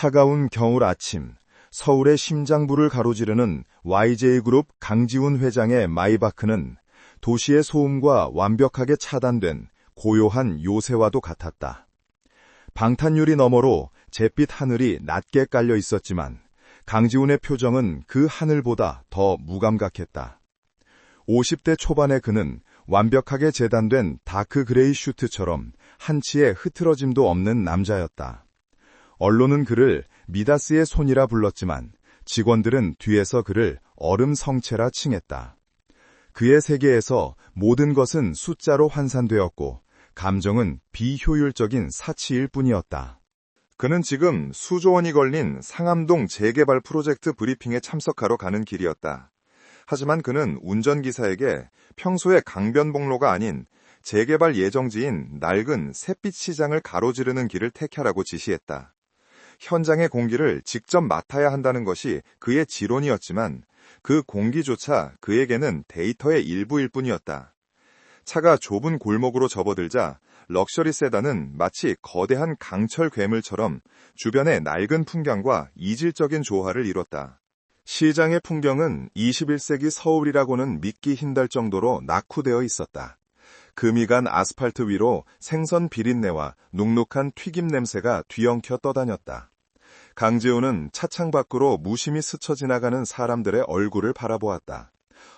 차가운 겨울 아침, 서울의 심장부를 가로지르는 YJ그룹 강지훈 회장의 마이바크는 도시의 소음과 완벽하게 차단된 고요한 요새와도 같았다. 방탄유리 너머로 잿빛 하늘이 낮게 깔려 있었지만 강지훈의 표정은 그 하늘보다 더 무감각했다. 50대 초반의 그는 완벽하게 재단된 다크 그레이 슈트처럼 한치의 흐트러짐도 없는 남자였다. 언론은 그를 미다스의 손이라 불렀지만 직원들은 뒤에서 그를 얼음 성체라 칭했다. 그의 세계에서 모든 것은 숫자로 환산되었고 감정은 비효율적인 사치일 뿐이었다. 그는 지금 수조 원이 걸린 상암동 재개발 프로젝트 브리핑에 참석하러 가는 길이었다. 하지만 그는 운전기사에게 평소의 강변북로가 아닌 재개발 예정지인 낡은 샛빛 시장을 가로지르는 길을 택하라고 지시했다. 현장의 공기를 직접 맡아야 한다는 것이 그의 지론이었지만 그 공기조차 그에게는 데이터의 일부일 뿐이었다. 차가 좁은 골목으로 접어들자 럭셔리 세단은 마치 거대한 강철 괴물처럼 주변의 낡은 풍경과 이질적인 조화를 이뤘다. 시장의 풍경은 21세기 서울이라고는 믿기 힘들 정도로 낙후되어 있었다. 금이 간 아스팔트 위로 생선 비린내와 눅눅한 튀김 냄새가 뒤엉켜 떠다녔다. 강지훈은 차창 밖으로 무심히 스쳐 지나가는 사람들의 얼굴을 바라보았다.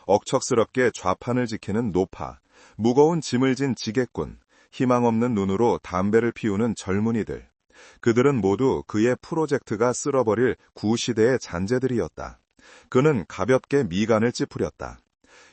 억척스럽게 좌판을 지키는 노파, 무거운 짐을 진 지게꾼, 희망 없는 눈으로 담배를 피우는 젊은이들. 그들은 모두 그의 프로젝트가 쓸어버릴 구시대의 잔재들이었다. 그는 가볍게 미간을 찌푸렸다.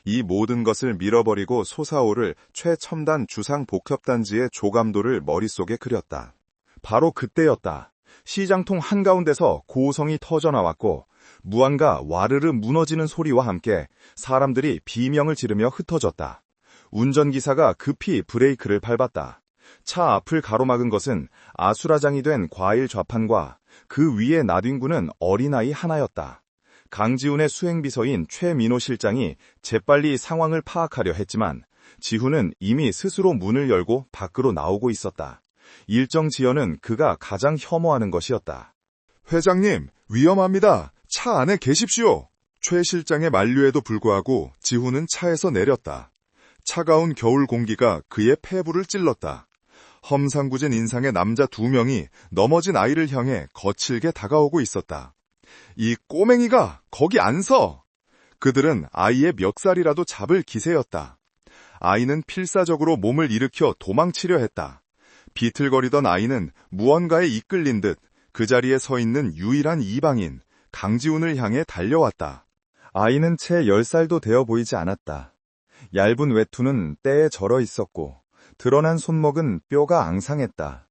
이 모든 것을 밀어버리고 솟아오를 최첨단 주상복합단지의 조감도를 머릿속에 그렸다. 바로 그때였다. 시장통 한가운데서 고성이 터져나왔고 무언가 와르르 무너지는 소리와 함께 사람들이 비명을 지르며 흩어졌다. 운전기사가 급히 브레이크를 밟았다. 차 앞을 가로막은 것은 아수라장이 된 과일 좌판과 그 위에 나뒹구는 어린아이 하나였다. 강지훈의 수행비서인 최민호 실장이 재빨리 상황을 파악하려 했지만 지훈은 이미 스스로 문을 열고 밖으로 나오고 있었다. 일정 지연은 그가 가장 혐오하는 것이었다. 회장님, 위험합니다. 차 안에 계십시오. 최 실장의 만류에도 불구하고 지훈은 차에서 내렸다. 차가운 겨울 공기가 그의 폐부를 찔렀다. 험상궂은 인상의 남자 2명이 넘어진 아이를 향해 거칠게 다가오고 있었다. 이 꼬맹이가 거기 안 서! 그들은 아이의 멱살이라도 잡을 기세였다. 아이는 필사적으로 몸을 일으켜 도망치려 했다. 비틀거리던 아이는 무언가에 이끌린 듯 그 자리에 서 있는 유일한 이방인 강지훈을 향해 달려왔다. 아이는 채 10살도 되어 보이지 않았다. 얇은 외투는 때에 절어 있었고 드러난 손목은 뼈가 앙상했다.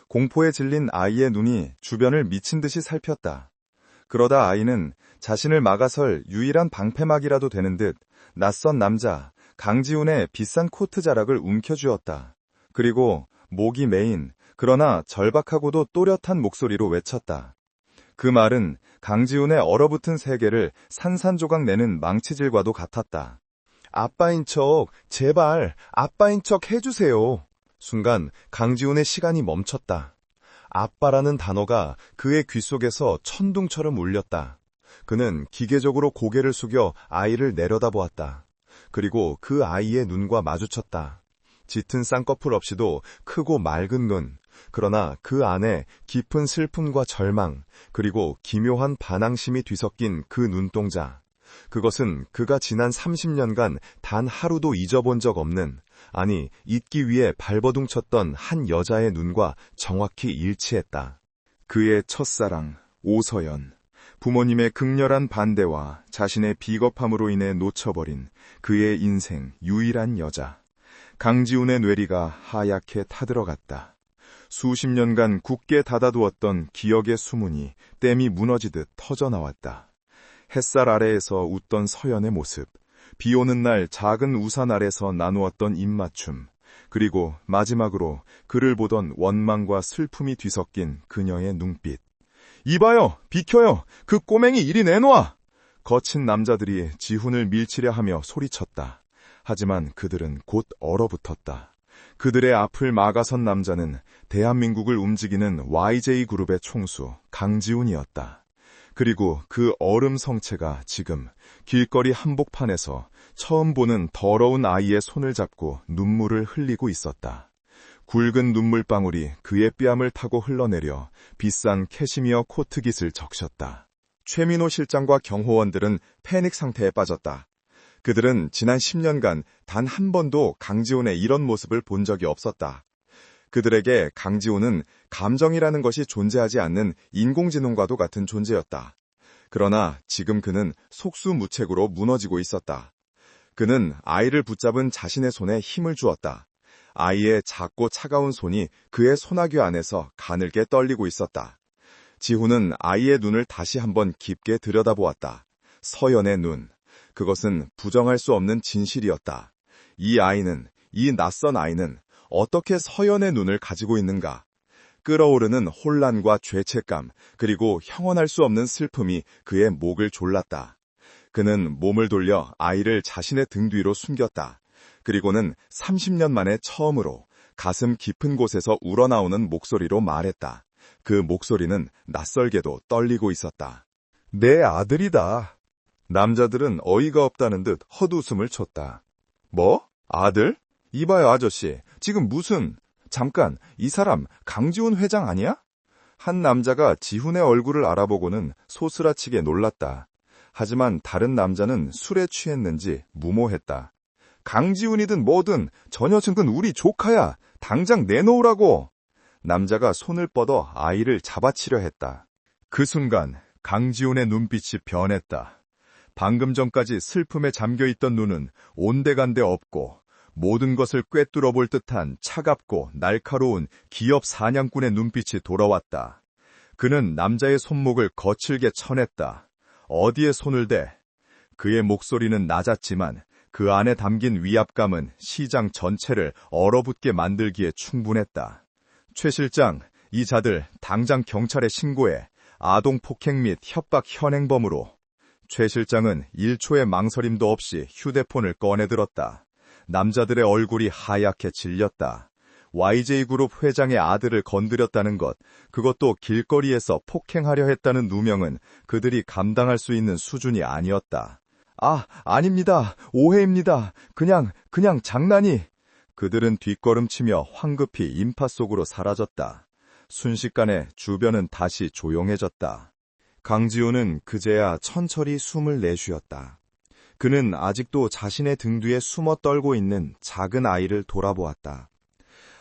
공포에 질린 아이의 눈이 주변을 미친 듯이 살폈다. 그러다 아이는 자신을 막아설 유일한 방패막이라도 되는 듯 낯선 남자 강지훈의 비싼 코트 자락을 움켜쥐었다. 그리고 목이 메인 그러나 절박하고도 또렷한 목소리로 외쳤다. 그 말은 강지훈의 얼어붙은 세계를 산산조각 내는 망치질과도 같았다. 아빠인 척, 제발 아빠인 척 해주세요. 순간 강지훈의 시간이 멈췄다. 아빠라는 단어가 그의 귓속에서 천둥처럼 울렸다. 그는 기계적으로 고개를 숙여 아이를 내려다보았다. 그리고 그 아이의 눈과 마주쳤다. 짙은 쌍꺼풀 없이도 크고 맑은 눈, 그러나 그 안에 깊은 슬픔과 절망, 그리고 기묘한 반항심이 뒤섞인 그 눈동자. 그것은 그가 지난 30년간 단 하루도 잊어본 적 없는, 아니 잊기 위해 발버둥쳤던 한 여자의 눈과 정확히 일치했다. 그의 첫사랑 오서연, 부모님의 극렬한 반대와 자신의 비겁함으로 인해 놓쳐버린 그의 인생 유일한 여자. 강지훈의 뇌리가 하얗게 타들어갔다. 수십 년간 굳게 닫아두었던 기억의 수문이 댐이 무너지듯 터져나왔다. 햇살 아래에서 웃던 서연의 모습, 비오는 날 작은 우산 아래서 나누었던 입맞춤, 그리고 마지막으로 그를 보던 원망과 슬픔이 뒤섞인 그녀의 눈빛. 이봐요! 비켜요! 그 꼬맹이 이리 내놔! 거친 남자들이 지훈을 밀치려 하며 소리쳤다. 하지만 그들은 곧 얼어붙었다. 그들의 앞을 막아선 남자는 대한민국을 움직이는 YJ그룹의 총수 강지훈이었다. 그리고 그 얼음 성체가 지금 길거리 한복판에서 처음 보는 더러운 아이의 손을 잡고 눈물을 흘리고 있었다. 굵은 눈물방울이 그의 뺨을 타고 흘러내려 비싼 캐시미어 코트깃을 적셨다. 최민호 실장과 경호원들은 패닉 상태에 빠졌다. 그들은 지난 10년간 단 한 번도 강지훈의 이런 모습을 본 적이 없었다. 그들에게 강지훈은 감정이라는 것이 존재하지 않는 인공지능과도 같은 존재였다. 그러나 지금 그는 속수무책으로 무너지고 있었다. 그는 아이를 붙잡은 자신의 손에 힘을 주었다. 아이의 작고 차가운 손이 그의 소나귀 안에서 가늘게 떨리고 있었다. 지훈은 아이의 눈을 다시 한번 깊게 들여다보았다. 서연의 눈. 그것은 부정할 수 없는 진실이었다. 이 낯선 아이는 어떻게 서연의 눈을 가지고 있는가? 끓어오르는 혼란과 죄책감, 그리고 형언할 수 없는 슬픔이 그의 목을 졸랐다. 그는 몸을 돌려 아이를 자신의 등 뒤로 숨겼다. 그리고는 30년 만에 처음으로 가슴 깊은 곳에서 우러나오는 목소리로 말했다. 그 목소리는 낯설게도 떨리고 있었다. 내 아들이다. 남자들은 어이가 없다는 듯 헛웃음을 쳤다. 뭐? 아들? 이봐요, 아저씨. 지금 잠깐, 이 사람 강지훈 회장 아니야? 한 남자가 지훈의 얼굴을 알아보고는 소스라치게 놀랐다. 하지만 다른 남자는 술에 취했는지 무모했다. 강지훈이든 뭐든 저 녀석은 우리 조카야. 당장 내놓으라고. 남자가 손을 뻗어 아이를 잡아치려 했다. 그 순간 강지훈의 눈빛이 변했다. 방금 전까지 슬픔에 잠겨있던 눈은 온데간데 없고 모든 것을 꿰뚫어 볼 듯한 차갑고 날카로운 기업 사냥꾼의 눈빛이 돌아왔다. 그는 남자의 손목을 거칠게 쳐냈다. 어디에 손을 대? 그의 목소리는 낮았지만 그 안에 담긴 위압감은 시장 전체를 얼어붙게 만들기에 충분했다. 최 실장, 이 자들 당장 경찰에 신고해. 아동 폭행 및 협박 현행범으로. 최 실장은 1초의 망설임도 없이 휴대폰을 꺼내들었다. 남자들의 얼굴이 하얗게 질렸다. YJ그룹 회장의 아들을 건드렸다는 것, 그것도 길거리에서 폭행하려 했다는 누명은 그들이 감당할 수 있는 수준이 아니었다. 아닙니다. 오해입니다. 그냥 장난이. 그들은 뒷걸음치며 황급히 인파 속으로 사라졌다. 순식간에 주변은 다시 조용해졌다. 강지훈은 그제야 천천히 숨을 내쉬었다. 그는 아직도 자신의 등 뒤에 숨어 떨고 있는 작은 아이를 돌아보았다.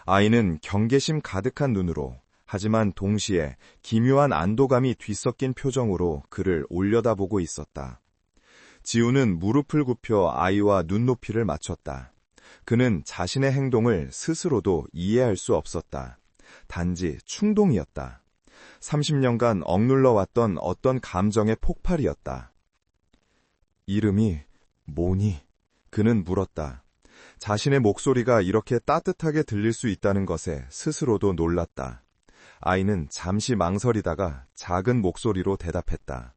아이는 경계심 가득한 눈으로, 하지만 동시에 기묘한 안도감이 뒤섞인 표정으로 그를 올려다보고 있었다. 지훈은 무릎을 굽혀 아이와 눈높이를 맞췄다. 그는 자신의 행동을 스스로도 이해할 수 없었다. 단지 충동이었다. 30년간 억눌러왔던 어떤 감정의 폭발이었다. 이름이 뭐니? 그는 물었다. 자신의 목소리가 이렇게 따뜻하게 들릴 수 있다는 것에 스스로도 놀랐다. 아이는 잠시 망설이다가 작은 목소리로 대답했다.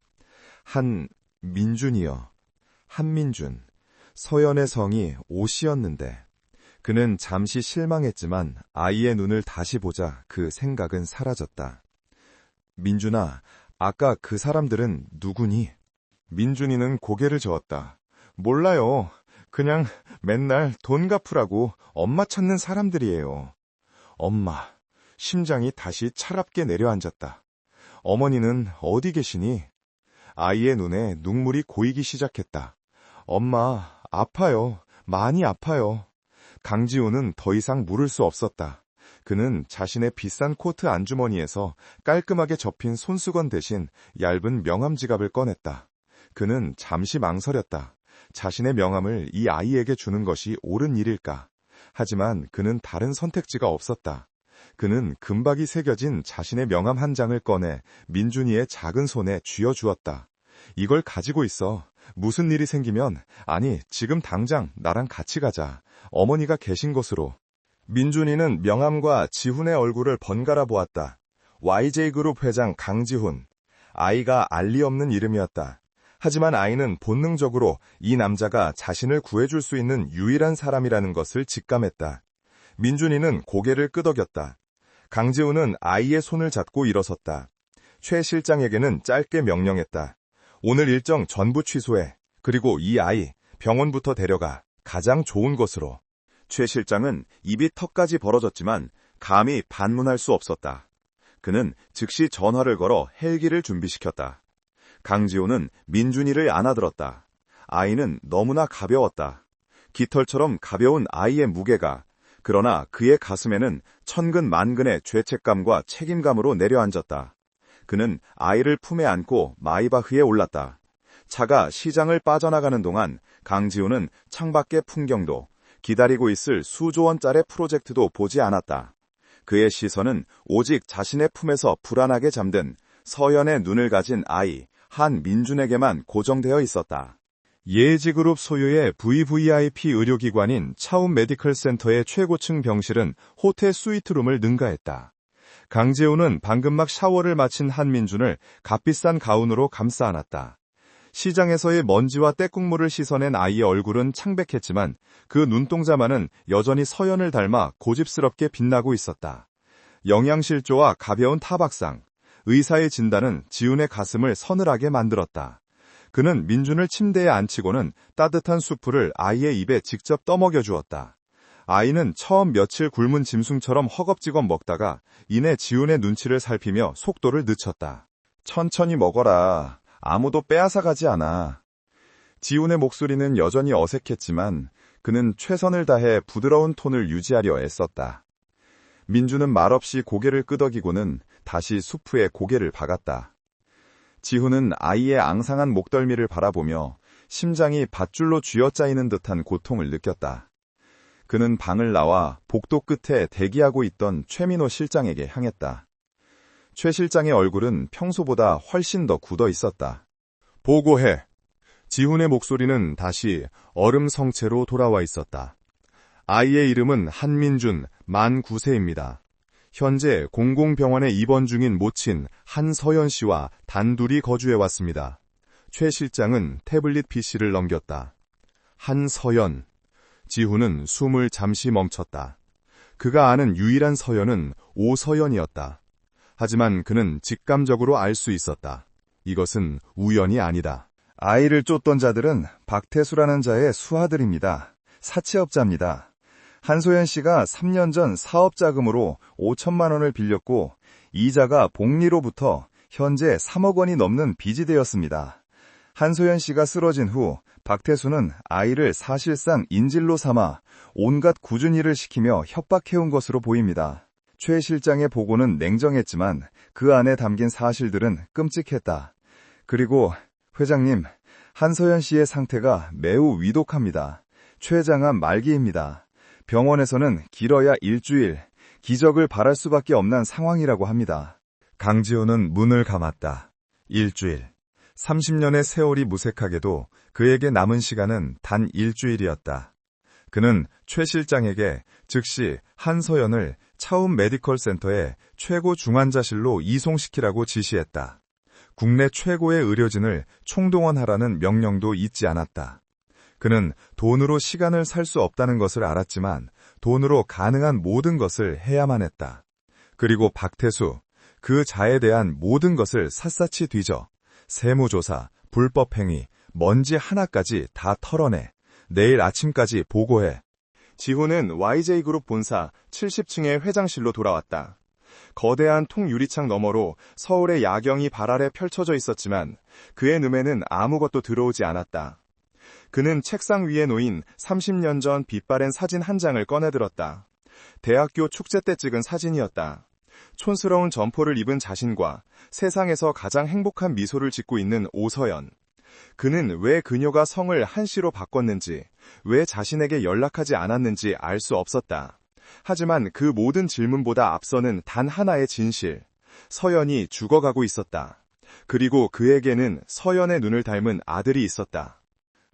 민준이요. 한민준. 서연의 성이 오씨였는데. 그는 잠시 실망했지만 아이의 눈을 다시 보자 그 생각은 사라졌다. 민준아, 아까 그 사람들은 누구니? 민준이는 고개를 저었다. 몰라요. 그냥 맨날 돈 갚으라고 엄마 찾는 사람들이에요. 엄마. 심장이 다시 차갑게 내려앉았다. 어머니는 어디 계시니? 아이의 눈에 눈물이 고이기 시작했다. 엄마, 아파요. 많이 아파요. 강지훈은 더 이상 물을 수 없었다. 그는 자신의 비싼 코트 안주머니에서 깔끔하게 접힌 손수건 대신 얇은 명함 지갑을 꺼냈다. 그는 잠시 망설였다. 자신의 명함을 이 아이에게 주는 것이 옳은 일일까? 하지만 그는 다른 선택지가 없었다. 그는 금박이 새겨진 자신의 명함 한 장을 꺼내 민준이의 작은 손에 쥐어주었다. 이걸 가지고 있어. 무슨 일이 생기면, 지금 당장 나랑 같이 가자. 어머니가 계신 곳으로. 민준이는 명함과 지훈의 얼굴을 번갈아 보았다. YJ그룹 회장 강지훈. 아이가 알리 없는 이름이었다. 하지만 아이는 본능적으로 이 남자가 자신을 구해줄 수 있는 유일한 사람이라는 것을 직감했다. 민준이는 고개를 끄덕였다. 강지훈은 아이의 손을 잡고 일어섰다. 최 실장에게는 짧게 명령했다. 오늘 일정 전부 취소해. 그리고 이 아이 병원부터 데려가. 가장 좋은 곳으로. 최 실장은 입이 턱까지 벌어졌지만 감히 반문할 수 없었다. 그는 즉시 전화를 걸어 헬기를 준비시켰다. 강지호는 민준이를 안아들었다. 아이는 너무나 가벼웠다. 깃털처럼 가벼운 아이의 무게가, 그러나 그의 가슴에는 천근 만근의 죄책감과 책임감으로 내려앉았다. 그는 아이를 품에 안고 마이바흐에 올랐다. 차가 시장을 빠져나가는 동안 강지호는 창밖의 풍경도, 기다리고 있을 수조 원짜리 프로젝트도 보지 않았다. 그의 시선은 오직 자신의 품에서 불안하게 잠든 서연의 눈을 가진 아이 한민준에게만 고정되어 있었다. 예지그룹 소유의 VVIP 의료기관인 차움 메디컬 센터의 최고층 병실은 호텔 스위트룸을 능가했다. 강재호는 방금 막 샤워를 마친 한민준을 값비싼 가운으로 감싸 안았다. 시장에서의 먼지와 때국물을 씻어낸 아이의 얼굴은 창백했지만 그 눈동자만은 여전히 서연을 닮아 고집스럽게 빛나고 있었다. 영양실조와 가벼운 타박상, 의사의 진단은 지훈의 가슴을 서늘하게 만들었다. 그는 민준을 침대에 앉히고는 따뜻한 수프를 아이의 입에 직접 떠먹여 주었다. 아이는 처음 며칠 굶은 짐승처럼 허겁지겁 먹다가 이내 지훈의 눈치를 살피며 속도를 늦췄다. 천천히 먹어라. 아무도 빼앗아 가지 않아. 지훈의 목소리는 여전히 어색했지만 그는 최선을 다해 부드러운 톤을 유지하려 애썼다. 민준은 말없이 고개를 끄덕이고는 다시 수프에 고개를 박았다. 지훈은 아이의 앙상한 목덜미를 바라보며 심장이 밧줄로 쥐어짜이는 듯한 고통을 느꼈다. 그는 방을 나와 복도 끝에 대기하고 있던 최민호 실장에게 향했다. 최 실장의 얼굴은 평소보다 훨씬 더 굳어 있었다. 보고해. 지훈의 목소리는 다시 얼음 성체로 돌아와 있었다. 아이의 이름은 한민준, 만 9세입니다. 현재 공공병원에 입원 중인 모친 한서연 씨와 단둘이 거주해 왔습니다. 최 실장은 태블릿 PC를 넘겼다. 한서연. 지훈은 숨을 잠시 멈췄다. 그가 아는 유일한 서연은 오서연이었다. 하지만 그는 직감적으로 알 수 있었다. 이것은 우연이 아니다. 아이를 쫓던 자들은 박태수라는 자의 수하들입니다. 사채업자입니다. 한소연 씨가 3년 전 사업자금으로 5천만 원을 빌렸고 이자가 복리로부터 현재 3억 원이 넘는 빚이 되었습니다. 한소연 씨가 쓰러진 후 박태수는 아이를 사실상 인질로 삼아 온갖 굳은 일을 시키며 협박해온 것으로 보입니다. 최 실장의 보고는 냉정했지만 그 안에 담긴 사실들은 끔찍했다. 그리고 회장님, 한서연 씨의 상태가 매우 위독합니다. 췌장암 말기입니다. 병원에서는 길어야 일주일, 기적을 바랄 수밖에 없는 상황이라고 합니다. 강지호는 문을 감았다. 일주일. 30년의 세월이 무색하게도 그에게 남은 시간은 단 일주일이었다. 그는 최 실장에게 즉시 한서연을 차움 메디컬 센터의 최고 중환자실로 이송시키라고 지시했다. 국내 최고의 의료진을 총동원하라는 명령도 잊지 않았다. 그는 돈으로 시간을 살 수 없다는 것을 알았지만 돈으로 가능한 모든 것을 해야만 했다. 그리고 박태수, 그 자에 대한 모든 것을 샅샅이 뒤져 세무조사, 불법행위, 먼지 하나까지 다 털어내. 내일 아침까지 보고해. 지훈은 YJ그룹 본사 70층의 회장실로 돌아왔다. 거대한 통유리창 너머로 서울의 야경이 발 아래 펼쳐져 있었지만 그의 눈에는 아무것도 들어오지 않았다. 그는 책상 위에 놓인 30년 전 빛바랜 사진 한 장을 꺼내들었다. 대학교 축제 때 찍은 사진이었다. 촌스러운 점포를 입은 자신과 세상에서 가장 행복한 미소를 짓고 있는 오서연. 그는 왜 그녀가 성을 한씨로 바꿨는지, 왜 자신에게 연락하지 않았는지 알 수 없었다. 하지만 그 모든 질문보다 앞서는 단 하나의 진실. 서연이 죽어가고 있었다. 그리고 그에게는 서연의 눈을 닮은 아들이 있었다.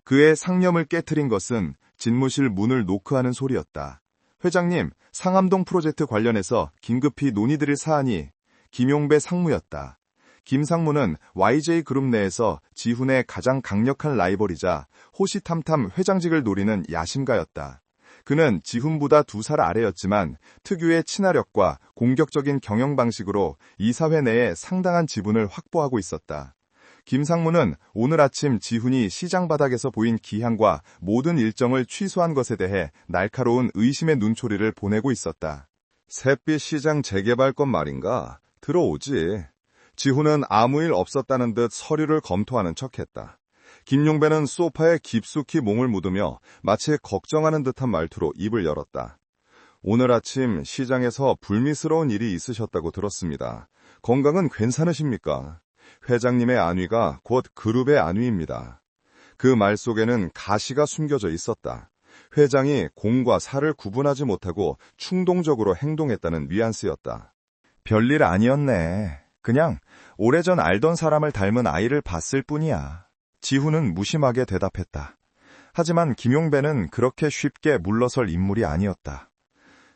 그의 상념을 깨트린 것은 집무실 문을 노크하는 소리였다. 회장님, 상암동 프로젝트 관련해서 긴급히 논의드릴 사안이. 김용배 상무였다. 김 상무는 YJ그룹 내에서 지훈의 가장 강력한 라이벌이자 호시탐탐 회장직을 노리는 야심가였다. 그는 지훈보다 2살 아래였지만 특유의 친화력과 공격적인 경영 방식으로 이사회 내에 상당한 지분을 확보하고 있었다. 김상무는 오늘 아침 지훈이 시장 바닥에서 보인 기향과 모든 일정을 취소한 것에 대해 날카로운 의심의 눈초리를 보내고 있었다. 샛빛 시장 재개발 건 말인가? 들어오지. 지훈은 아무 일 없었다는 듯 서류를 검토하는 척했다. 김용배는 소파에 깊숙이 몸을 묻으며 마치 걱정하는 듯한 말투로 입을 열었다. 오늘 아침 시장에서 불미스러운 일이 있으셨다고 들었습니다. 건강은 괜찮으십니까? 회장님의 안위가 곧 그룹의 안위입니다. 그 말 속에는 가시가 숨겨져 있었다. 회장이 공과 사를 구분하지 못하고 충동적으로 행동했다는 뉘앙스였다. 별일 아니었네. 그냥 오래전 알던 사람을 닮은 아이를 봤을 뿐이야. 지훈은 무심하게 대답했다. 하지만 김용배는 그렇게 쉽게 물러설 인물이 아니었다.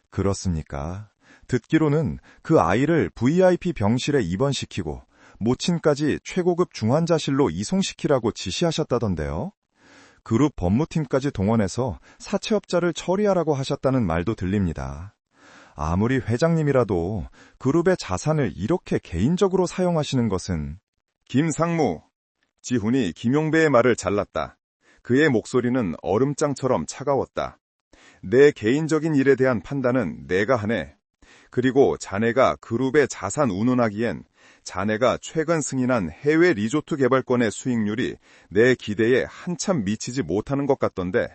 그렇습니까? 듣기로는 그 아이를 VIP 병실에 입원시키고 모친까지 최고급 중환자실로 이송시키라고 지시하셨다던데요. 그룹 법무팀까지 동원해서 사채업자를 처리하라고 하셨다는 말도 들립니다. 아무리 회장님이라도 그룹의 자산을 이렇게 개인적으로 사용하시는 것은... 김상무, 지훈이 김용배의 말을 잘랐다. 그의 목소리는 얼음장처럼 차가웠다. 내 개인적인 일에 대한 판단은 내가 하네. 그리고 자네가 그룹의 자산 운운하기엔 자네가 최근 승인한 해외 리조트 개발권의 수익률이 내 기대에 한참 미치지 못하는 것 같던데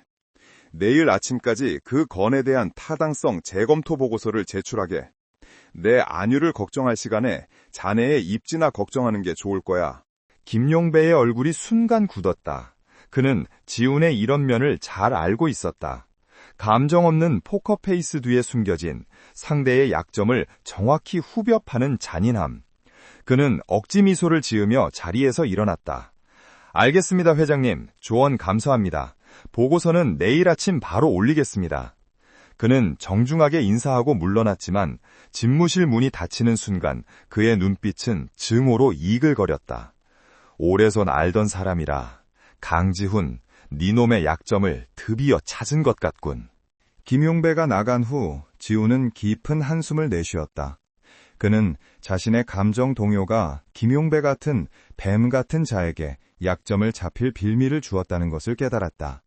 내일 아침까지 그 건에 대한 타당성 재검토 보고서를 제출하게. 내 안위를 걱정할 시간에 자네의 입지나 걱정하는 게 좋을 거야. 김용배의 얼굴이 순간 굳었다. 그는 지훈의 이런 면을 잘 알고 있었다. 감정 없는 포커페이스 뒤에 숨겨진 상대의 약점을 정확히 후벼 파는 잔인함. 그는 억지 미소를 지으며 자리에서 일어났다. 알겠습니다, 회장님. 조언 감사합니다. 보고서는 내일 아침 바로 올리겠습니다. 그는 정중하게 인사하고 물러났지만 집무실 문이 닫히는 순간 그의 눈빛은 증오로 이글거렸다. 오래전 알던 사람이라. 강지훈, 니놈의 약점을 드디어 찾은 것 같군. 김용배가 나간 후 지훈은 깊은 한숨을 내쉬었다. 그는 자신의 감정 동요가 김용배 같은 뱀 같은 자에게 약점을 잡힐 빌미를 주었다는 것을 깨달았다.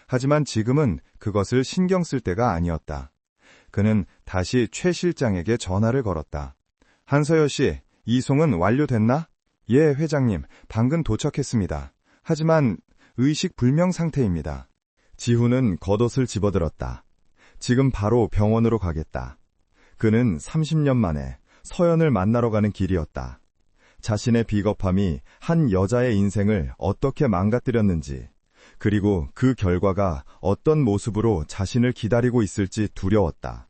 하지만 지금은 그것을 신경 쓸 때가 아니었다. 그는 다시 최 실장에게 전화를 걸었다. 한서열 씨, 이송은 완료됐나? 예, 회장님. 방금 도착했습니다. 하지만 의식 불명 상태입니다. 지훈은 겉옷을 집어들었다. 지금 바로 병원으로 가겠다. 그는 30년 만에 서연을 만나러 가는 길이었다. 자신의 비겁함이 한 여자의 인생을 어떻게 망가뜨렸는지, 그리고 그 결과가 어떤 모습으로 자신을 기다리고 있을지 두려웠다.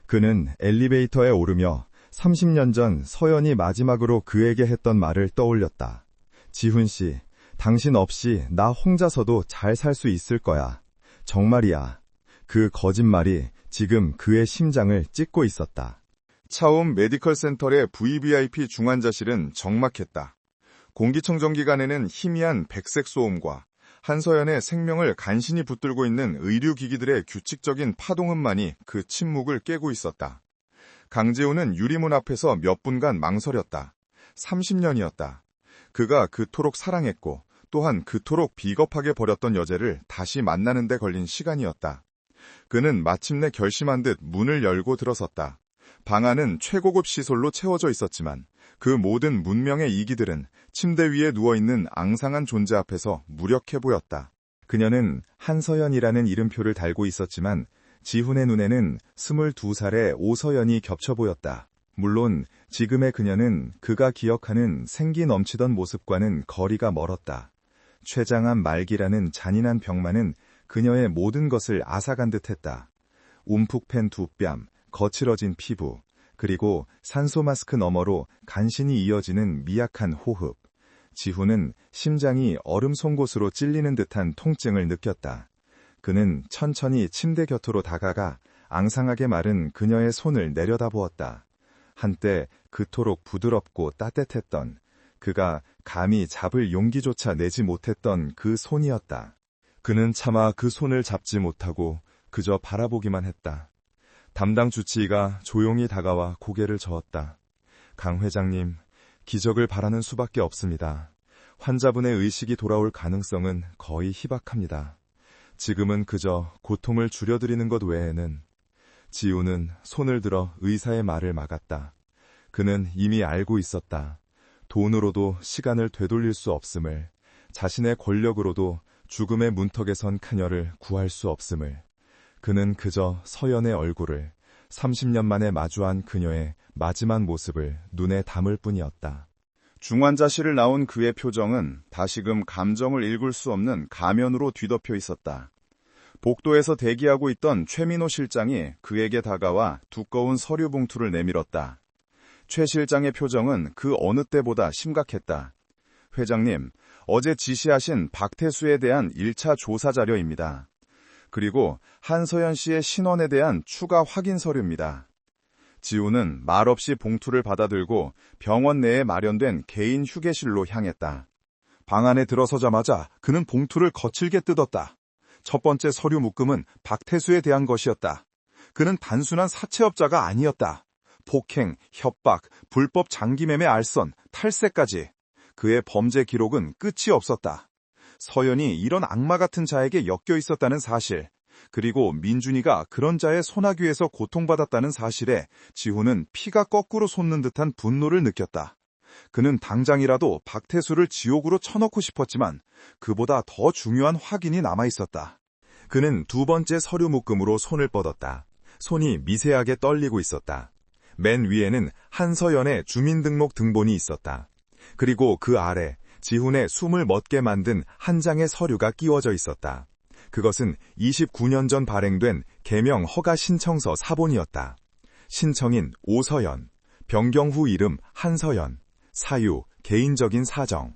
그는 엘리베이터에 오르며 30년 전 서연이 마지막으로 그에게 했던 말을 떠올렸다. 지훈 씨, 당신 없이 나 혼자서도 잘 살 수 있을 거야. 정말이야. 그 거짓말이 지금 그의 심장을 찢고 있었다. 차움 메디컬 센터의 VVIP 중환자실은 적막했다. 공기청정기관에는 희미한 백색 소음과 한서연의 생명을 간신히 붙들고 있는 의료기기들의 규칙적인 파동음만이 그 침묵을 깨고 있었다. 강재훈은 유리문 앞에서 몇 분간 망설였다. 30년이었다. 그가 그토록 사랑했고 또한 그토록 비겁하게 버렸던 여자를 다시 만나는 데 걸린 시간이었다. 그는 마침내 결심한 듯 문을 열고 들어섰다. 방 안은 최고급 시설로 채워져 있었지만 그 모든 문명의 이기들은 침대 위에 누워있는 앙상한 존재 앞에서 무력해 보였다. 그녀는 한서연이라는 이름표를 달고 있었지만 지훈의 눈에는 22살의 오서연이 겹쳐 보였다. 물론 지금의 그녀는 그가 기억하는 생기 넘치던 모습과는 거리가 멀었다. 췌장암 말기라는 잔인한 병만은 그녀의 모든 것을 앗아간 듯했다. 움푹 팬 두 뺨, 거칠어진 피부, 그리고 산소 마스크 너머로 간신히 이어지는 미약한 호흡. 지훈은 심장이 얼음 송곳으로 찔리는 듯한 통증을 느꼈다. 그는 천천히 침대 곁으로 다가가 앙상하게 마른 그녀의 손을 내려다보았다. 한때 그토록 부드럽고 따뜻했던, 그가 감히 잡을 용기조차 내지 못했던 그 손이었다. 그는 차마 그 손을 잡지 못하고 그저 바라보기만 했다. 담당 주치의가 조용히 다가와 고개를 저었다. 강 회장님, 기적을 바라는 수밖에 없습니다. 환자분의 의식이 돌아올 가능성은 거의 희박합니다. 지금은 그저 고통을 줄여드리는 것 외에는. 지우는 손을 들어 의사의 말을 막았다. 그는 이미 알고 있었다. 돈으로도 시간을 되돌릴 수 없음을, 자신의 권력으로도 죽음의 문턱에 선 그녀를 구할 수 없음을. 그는 그저 서연의 얼굴을, 30년 만에 마주한 그녀의 마지막 모습을 눈에 담을 뿐이었다. 중환자실을 나온 그의 표정은 다시금 감정을 읽을 수 없는 가면으로 뒤덮여 있었다. 복도에서 대기하고 있던 최민호 실장이 그에게 다가와 두꺼운 서류 봉투를 내밀었다. 최 실장의 표정은 그 어느 때보다 심각했다. 회장님, 어제 지시하신 박태수에 대한 1차 조사 자료입니다. 그리고 한서연 씨의 신원에 대한 추가 확인 서류입니다. 지우는 말없이 봉투를 받아들고 병원 내에 마련된 개인 휴게실로 향했다. 방 안에 들어서자마자 그는 봉투를 거칠게 뜯었다. 첫 번째 서류 묶음은 박태수에 대한 것이었다. 그는 단순한 사채업자가 아니었다. 폭행, 협박, 불법 장기매매 알선, 탈세까지. 그의 범죄 기록은 끝이 없었다. 서연이 이런 악마 같은 자에게 엮여 있었다는 사실, 그리고 민준이가 그런 자의 소나귀에서 고통받았다는 사실에 지호는 피가 거꾸로 솟는 듯한 분노를 느꼈다. 그는 당장이라도 박태수를 지옥으로 쳐넣고 싶었지만 그보다 더 중요한 확인이 남아있었다. 그는 두 번째 서류 묶음으로 손을 뻗었다. 손이 미세하게 떨리고 있었다. 맨 위에는 한서연의 주민등록 등본이 있었다. 그리고 그 아래 지훈의 숨을 멎게 만든 한 장의 서류가 끼워져 있었다. 그것은 29년 전 발행된 개명 허가 신청서 사본이었다. 신청인 오서연, 변경 후 이름 한서연, 사유, 개인적인 사정.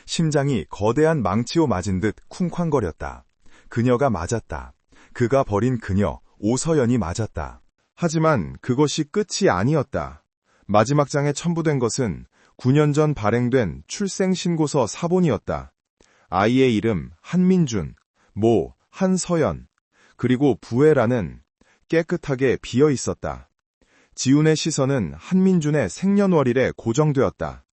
심장이 거대한 망치로 맞은 듯 쿵쾅거렸다. 그녀가 맞았다. 그가 버린 그녀, 오서연이 맞았다. 하지만 그것이 끝이 아니었다. 마지막 장에 첨부된 것은 9년 전 발행된 출생신고서 사본이었다. 아이의 이름 한민준, 모 한서연, 그리고 부회라는 깨끗하게 비어 있었다. 지훈의 시선은 한민준의 생년월일에 고정되었다.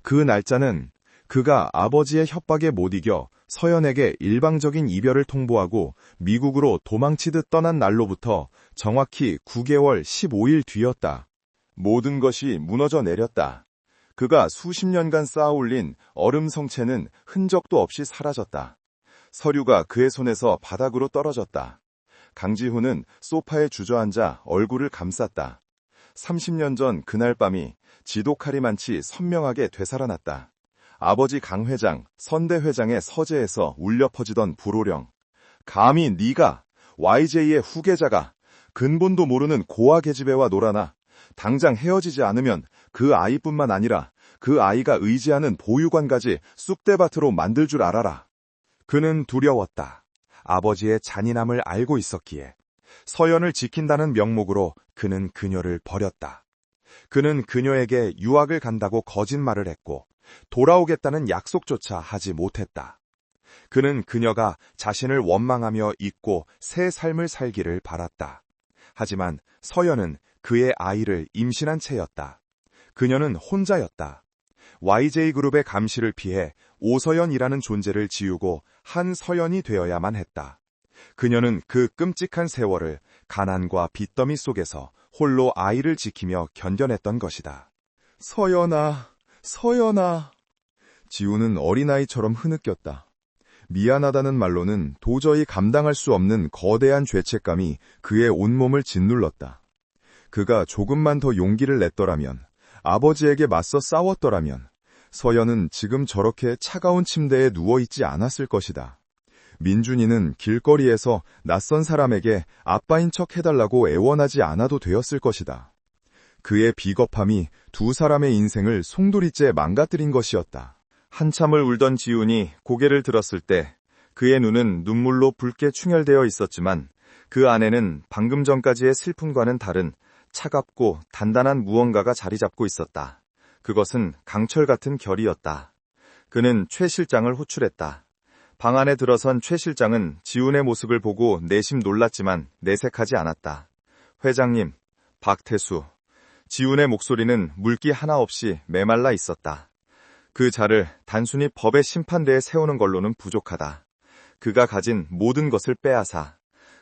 그 날짜는 그가 아버지의 협박에 못 이겨 서연에게 일방적인 이별을 통보하고 미국으로 도망치듯 떠난 날로부터 정확히 9개월 15일 뒤였다. 모든 것이 무너져 내렸다. 그가 수십 년간 쌓아올린 얼음 성체는 흔적도 없이 사라졌다. 서류가 그의 손에서 바닥으로 떨어졌다. 강지훈은 소파에 주저앉아 얼굴을 감쌌다. 30년 전 그날 밤이 지독하리만치 선명하게 되살아났다. 아버지 강 회장, 선대 회장의 서재에서 울려 퍼지던 불호령. 감히 네가 YJ의 후계자가 근본도 모르는 고아 계집애와 놀아나 당장 헤어지지 않으면 그 아이뿐만 아니라 그 아이가 의지하는 보육원까지 쑥대밭으로 만들 줄 알아라. 그는 두려웠다. 아버지의 잔인함을 알고 있었기에. 서연을 지킨다는 명목으로 그는 그녀를 버렸다. 그는 그녀에게 유학을 간다고 거짓말을 했고 돌아오겠다는 약속조차 하지 못했다. 그는 그녀가 자신을 원망하며 잊고 새 삶을 살기를 바랐다. 하지만 서연은 그의 아이를 임신한 채였다. 그녀는 혼자였다. YJ그룹의 감시를 피해 오서연이라는 존재를 지우고 한서연이 되어야만 했다. 그녀는 그 끔찍한 세월을 가난과 빚더미 속에서 홀로 아이를 지키며 견뎌냈던 것이다. 서연아, 서연아. 지우는 어린아이처럼 흐느꼈다. 미안하다는 말로는 도저히 감당할 수 없는 거대한 죄책감이 그의 온몸을 짓눌렀다. 그가 조금만 더 용기를 냈더라면, 아버지에게 맞서 싸웠더라면 서연은 지금 저렇게 차가운 침대에 누워있지 않았을 것이다. 민준이는 길거리에서 낯선 사람에게 아빠인 척 해달라고 애원하지 않아도 되었을 것이다. 그의 비겁함이 두 사람의 인생을 송두리째 망가뜨린 것이었다. 한참을 울던 지훈이 고개를 들었을 때 그의 눈은 눈물로 붉게 충혈되어 있었지만 그 안에는 방금 전까지의 슬픔과는 다른 차갑고 단단한 무언가가 자리 잡고 있었다. 그것은 강철 같은 결이었다. 그는 최 실장을 호출했다. 방 안에 들어선 최 실장은 지훈의 모습을 보고 내심 놀랐지만 내색하지 않았다. 회장님, 박태수. 지훈의 목소리는 물기 하나 없이 메말라 있었다. 그 자를 단순히 법의 심판대에 세우는 걸로는 부족하다. 그가 가진 모든 것을 빼앗아,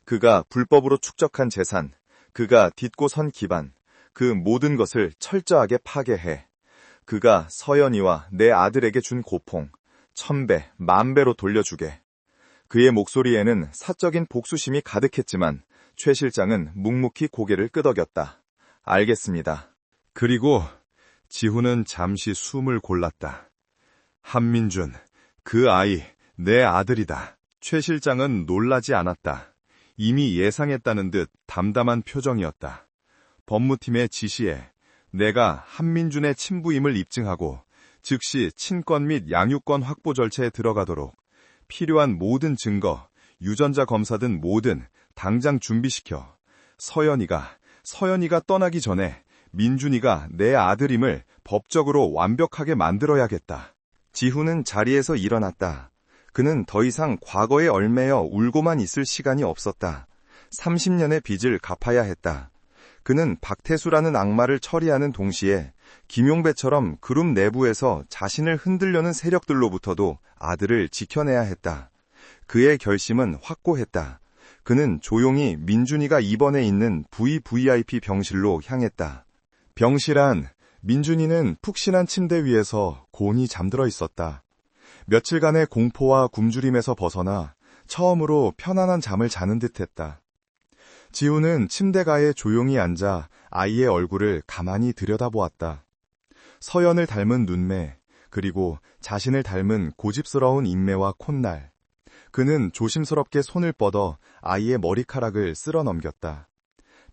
그가 불법으로 축적한 재산, 그가 딛고 선 기반, 그 모든 것을 철저하게 파괴해, 그가 서연이와 내 아들에게 준 고통, 1000배, 10,000배로 돌려주게. 그의 목소리에는 사적인 복수심이 가득했지만 최 실장은 묵묵히 고개를 끄덕였다. 알겠습니다. 그리고 지훈은 잠시 숨을 골랐다. 한민준, 그 아이, 내 아들이다. 최 실장은 놀라지 않았다. 이미 예상했다는 듯 담담한 표정이었다. 법무팀의 지시에 내가 한민준의 친부임을 입증하고 즉시 친권 및 양육권 확보 절차에 들어가도록 필요한 모든 증거, 유전자 검사 등 뭐든 당장 준비시켜 서연이가 떠나기 전에 민준이가 내 아들임을 법적으로 완벽하게 만들어야겠다. 지훈은 자리에서 일어났다. 그는 더 이상 과거에 얽매여 울고만 있을 시간이 없었다. 30년의 빚을 갚아야 했다. 그는 박태수라는 악마를 처리하는 동시에 김용배처럼 그룹 내부에서 자신을 흔들려는 세력들로부터도 아들을 지켜내야 했다. 그의 결심은 확고했다. 그는 조용히 민준이가 입원해 있는 VVIP 병실로 향했다. 병실 안, 민준이는 푹신한 침대 위에서 곤히 잠들어 있었다. 며칠간의 공포와 굶주림에서 벗어나 처음으로 편안한 잠을 자는 듯했다. 지훈은 침대가에 조용히 앉아 아이의 얼굴을 가만히 들여다보았다. 서연을 닮은 눈매, 그리고 자신을 닮은 고집스러운 인매와 콧날. 그는 조심스럽게 손을 뻗어 아이의 머리카락을 쓸어 넘겼다.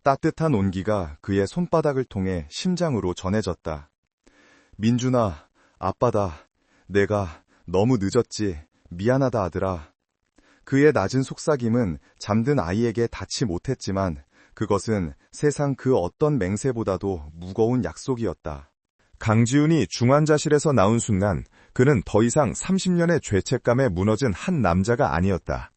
따뜻한 온기가 그의 손바닥을 통해 심장으로 전해졌다. 민준아, 아빠다. 내가 너무 늦었지. 미안하다 아들아. 그의 낮은 속삭임은 잠든 아이에게 닿지 못했지만 그것은 세상 그 어떤 맹세보다도 무거운 약속이었다. 강지훈이 중환자실에서 나온 순간 그는 더 이상 30년의 죄책감에 무너진 한 남자가 아니었다.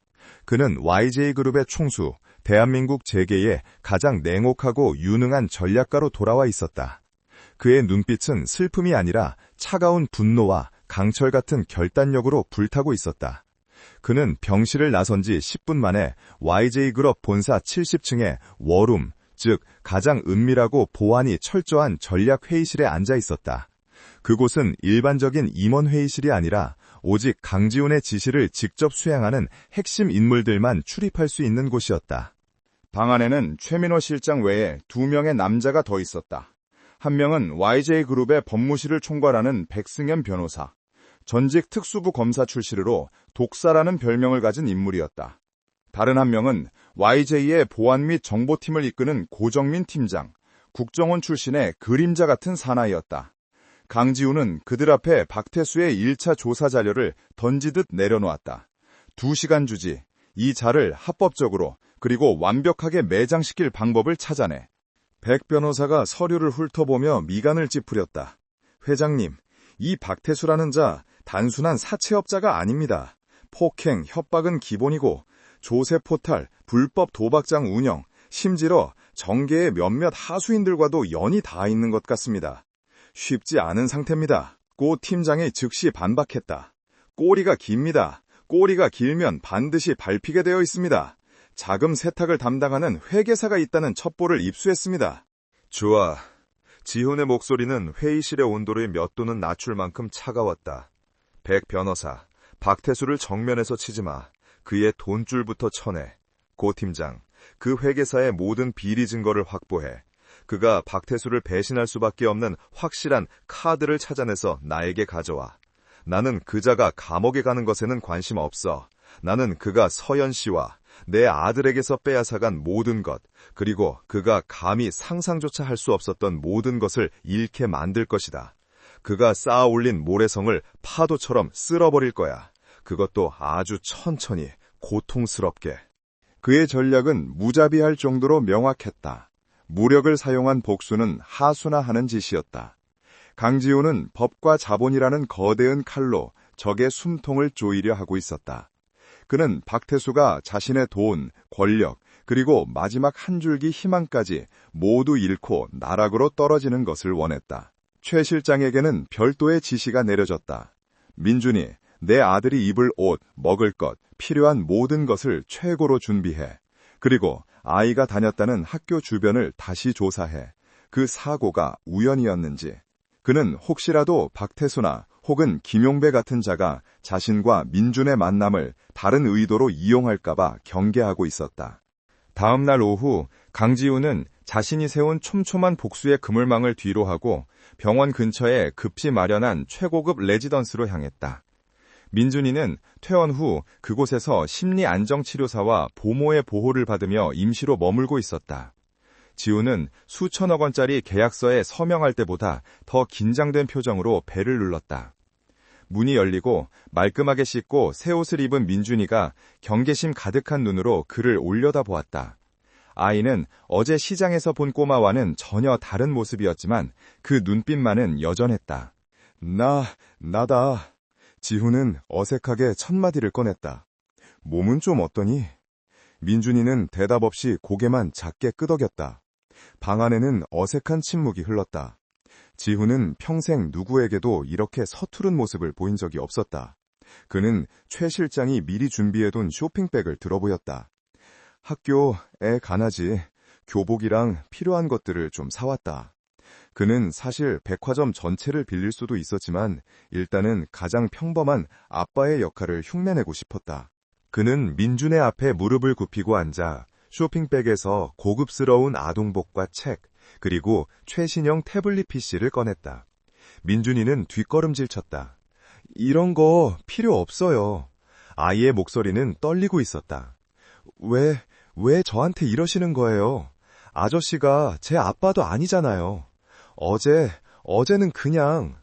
그는 YJ그룹의 총수, 대한민국 재계의 가장 냉혹하고 유능한 전략가로 돌아와 있었다. 그의 눈빛은 슬픔이 아니라 차가운 분노와 강철 같은 결단력으로 불타고 있었다. 그는 병실을 나선 지 10분 만에 YJ그룹 본사 70층의 워룸, 즉 가장 은밀하고 보안이 철저한 전략회의실에 앉아 있었다. 그곳은 일반적인 임원회의실이 아니라 오직 강지훈의 지시를 직접 수행하는 핵심 인물들만 출입할 수 있는 곳이었다. 방 안에는 최민호 실장 외에 2명의 남자가 더 있었다. 한 명은 YJ그룹의 법무실을 총괄하는 백승현 변호사, 전직 특수부 검사 출신으로 독사라는 별명을 가진 인물이었다. 다른 한 명은 YJ의 보안 및 정보팀을 이끄는 고정민 팀장, 국정원 출신의 그림자 같은 사나이였다. 강지훈은 그들 앞에 박태수의 1차 조사 자료를 던지듯 내려놓았다. 2시간 주지, 이 자를 합법적으로 그리고 완벽하게 매장시킬 방법을 찾아내. 백 변호사가 서류를 훑어보며 미간을 찌푸렸다. 회장님, 이 박태수라는 자 단순한 사채업자가 아닙니다. 폭행, 협박은 기본이고 조세 포탈, 불법 도박장 운영, 심지어 정계의 몇몇 하수인들과도 연이 닿아 있는 것 같습니다. 쉽지 않은 상태입니다. 고 팀장이 즉시 반박했다. 꼬리가 깁니다. 꼬리가 길면 반드시 밟히게 되어 있습니다. 자금 세탁을 담당하는 회계사가 있다는 첩보를 입수했습니다. 좋아. 지훈의 목소리는 회의실의 온도를 몇 도는 낮출 만큼 차가웠다. 백 변호사, 박태수를 정면에서 치지 마. 그의 돈줄부터 쳐내. 고 팀장, 그 회계사의 모든 비리 증거를 확보해. 그가 박태수를 배신할 수밖에 없는 확실한 카드를 찾아내서 나에게 가져와. 나는 그자가 감옥에 가는 것에는 관심 없어. 나는 그가 서연 씨와 내 아들에게서 빼앗아간 모든 것, 그리고 그가 감히 상상조차 할 수 없었던 모든 것을 잃게 만들 것이다. 그가 쌓아 올린 모래성을 파도처럼 쓸어버릴 거야. 그것도 아주 천천히, 고통스럽게. 그의 전략은 무자비할 정도로 명확했다. 무력을 사용한 복수는 하수나 하는 짓이었다. 강지훈은 법과 자본이라는 거대한 칼로 적의 숨통을 조이려 하고 있었다. 그는 박태수가 자신의 돈, 권력, 그리고 마지막 한 줄기 희망까지 모두 잃고 나락으로 떨어지는 것을 원했다. 최 실장에게는 별도의 지시가 내려졌다. 민준이, 내 아들이 입을 옷, 먹을 것, 필요한 모든 것을 최고로 준비해. 그리고 아이가 다녔다는 학교 주변을 다시 조사해. 그 사고가 우연이었는지. 그는 혹시라도 박태수나 혹은 김용배 같은 자가 자신과 민준의 만남을 다른 의도로 이용할까봐 경계하고 있었다. 다음 날 오후 강지훈은 자신이 세운 촘촘한 복수의 그물망을 뒤로하고 병원 근처에 급히 마련한 최고급 레지던스로 향했다. 민준이는 퇴원 후 그곳에서 심리안정치료사와 보모의 보호를 받으며 임시로 머물고 있었다. 지훈은 수천억 원짜리 계약서에 서명할 때보다 더 긴장된 표정으로 벨을 눌렀다. 문이 열리고 말끔하게 씻고 새 옷을 입은 민준이가 경계심 가득한 눈으로 그를 올려다보았다. 아이는 어제 시장에서 본 꼬마와는 전혀 다른 모습이었지만 그 눈빛만은 여전했다. 나다. 지훈은 어색하게 첫 마디를 꺼냈다. 몸은 좀 어떠니? 민준이는 대답 없이 고개만 작게 끄덕였다. 방 안에는 어색한 침묵이 흘렀다. 지훈은 평생 누구에게도 이렇게 서투른 모습을 보인 적이 없었다. 그는 최 실장이 미리 준비해둔 쇼핑백을 들어보였다. 학교에 가나지. 교복이랑 필요한 것들을 좀 사왔다. 그는 사실 백화점 전체를 빌릴 수도 있었지만 일단은 가장 평범한 아빠의 역할을 흉내내고 싶었다. 그는 민준의 앞에 무릎을 굽히고 앉아 쇼핑백에서 고급스러운 아동복과 책, 그리고 최신형 태블릿 PC를 꺼냈다. 민준이는 뒷걸음질 쳤다. 이런 거 필요 없어요. 아이의 목소리는 떨리고 있었다. 왜 저한테 이러시는 거예요? 아저씨가 제 아빠도 아니잖아요. 어제는 그냥...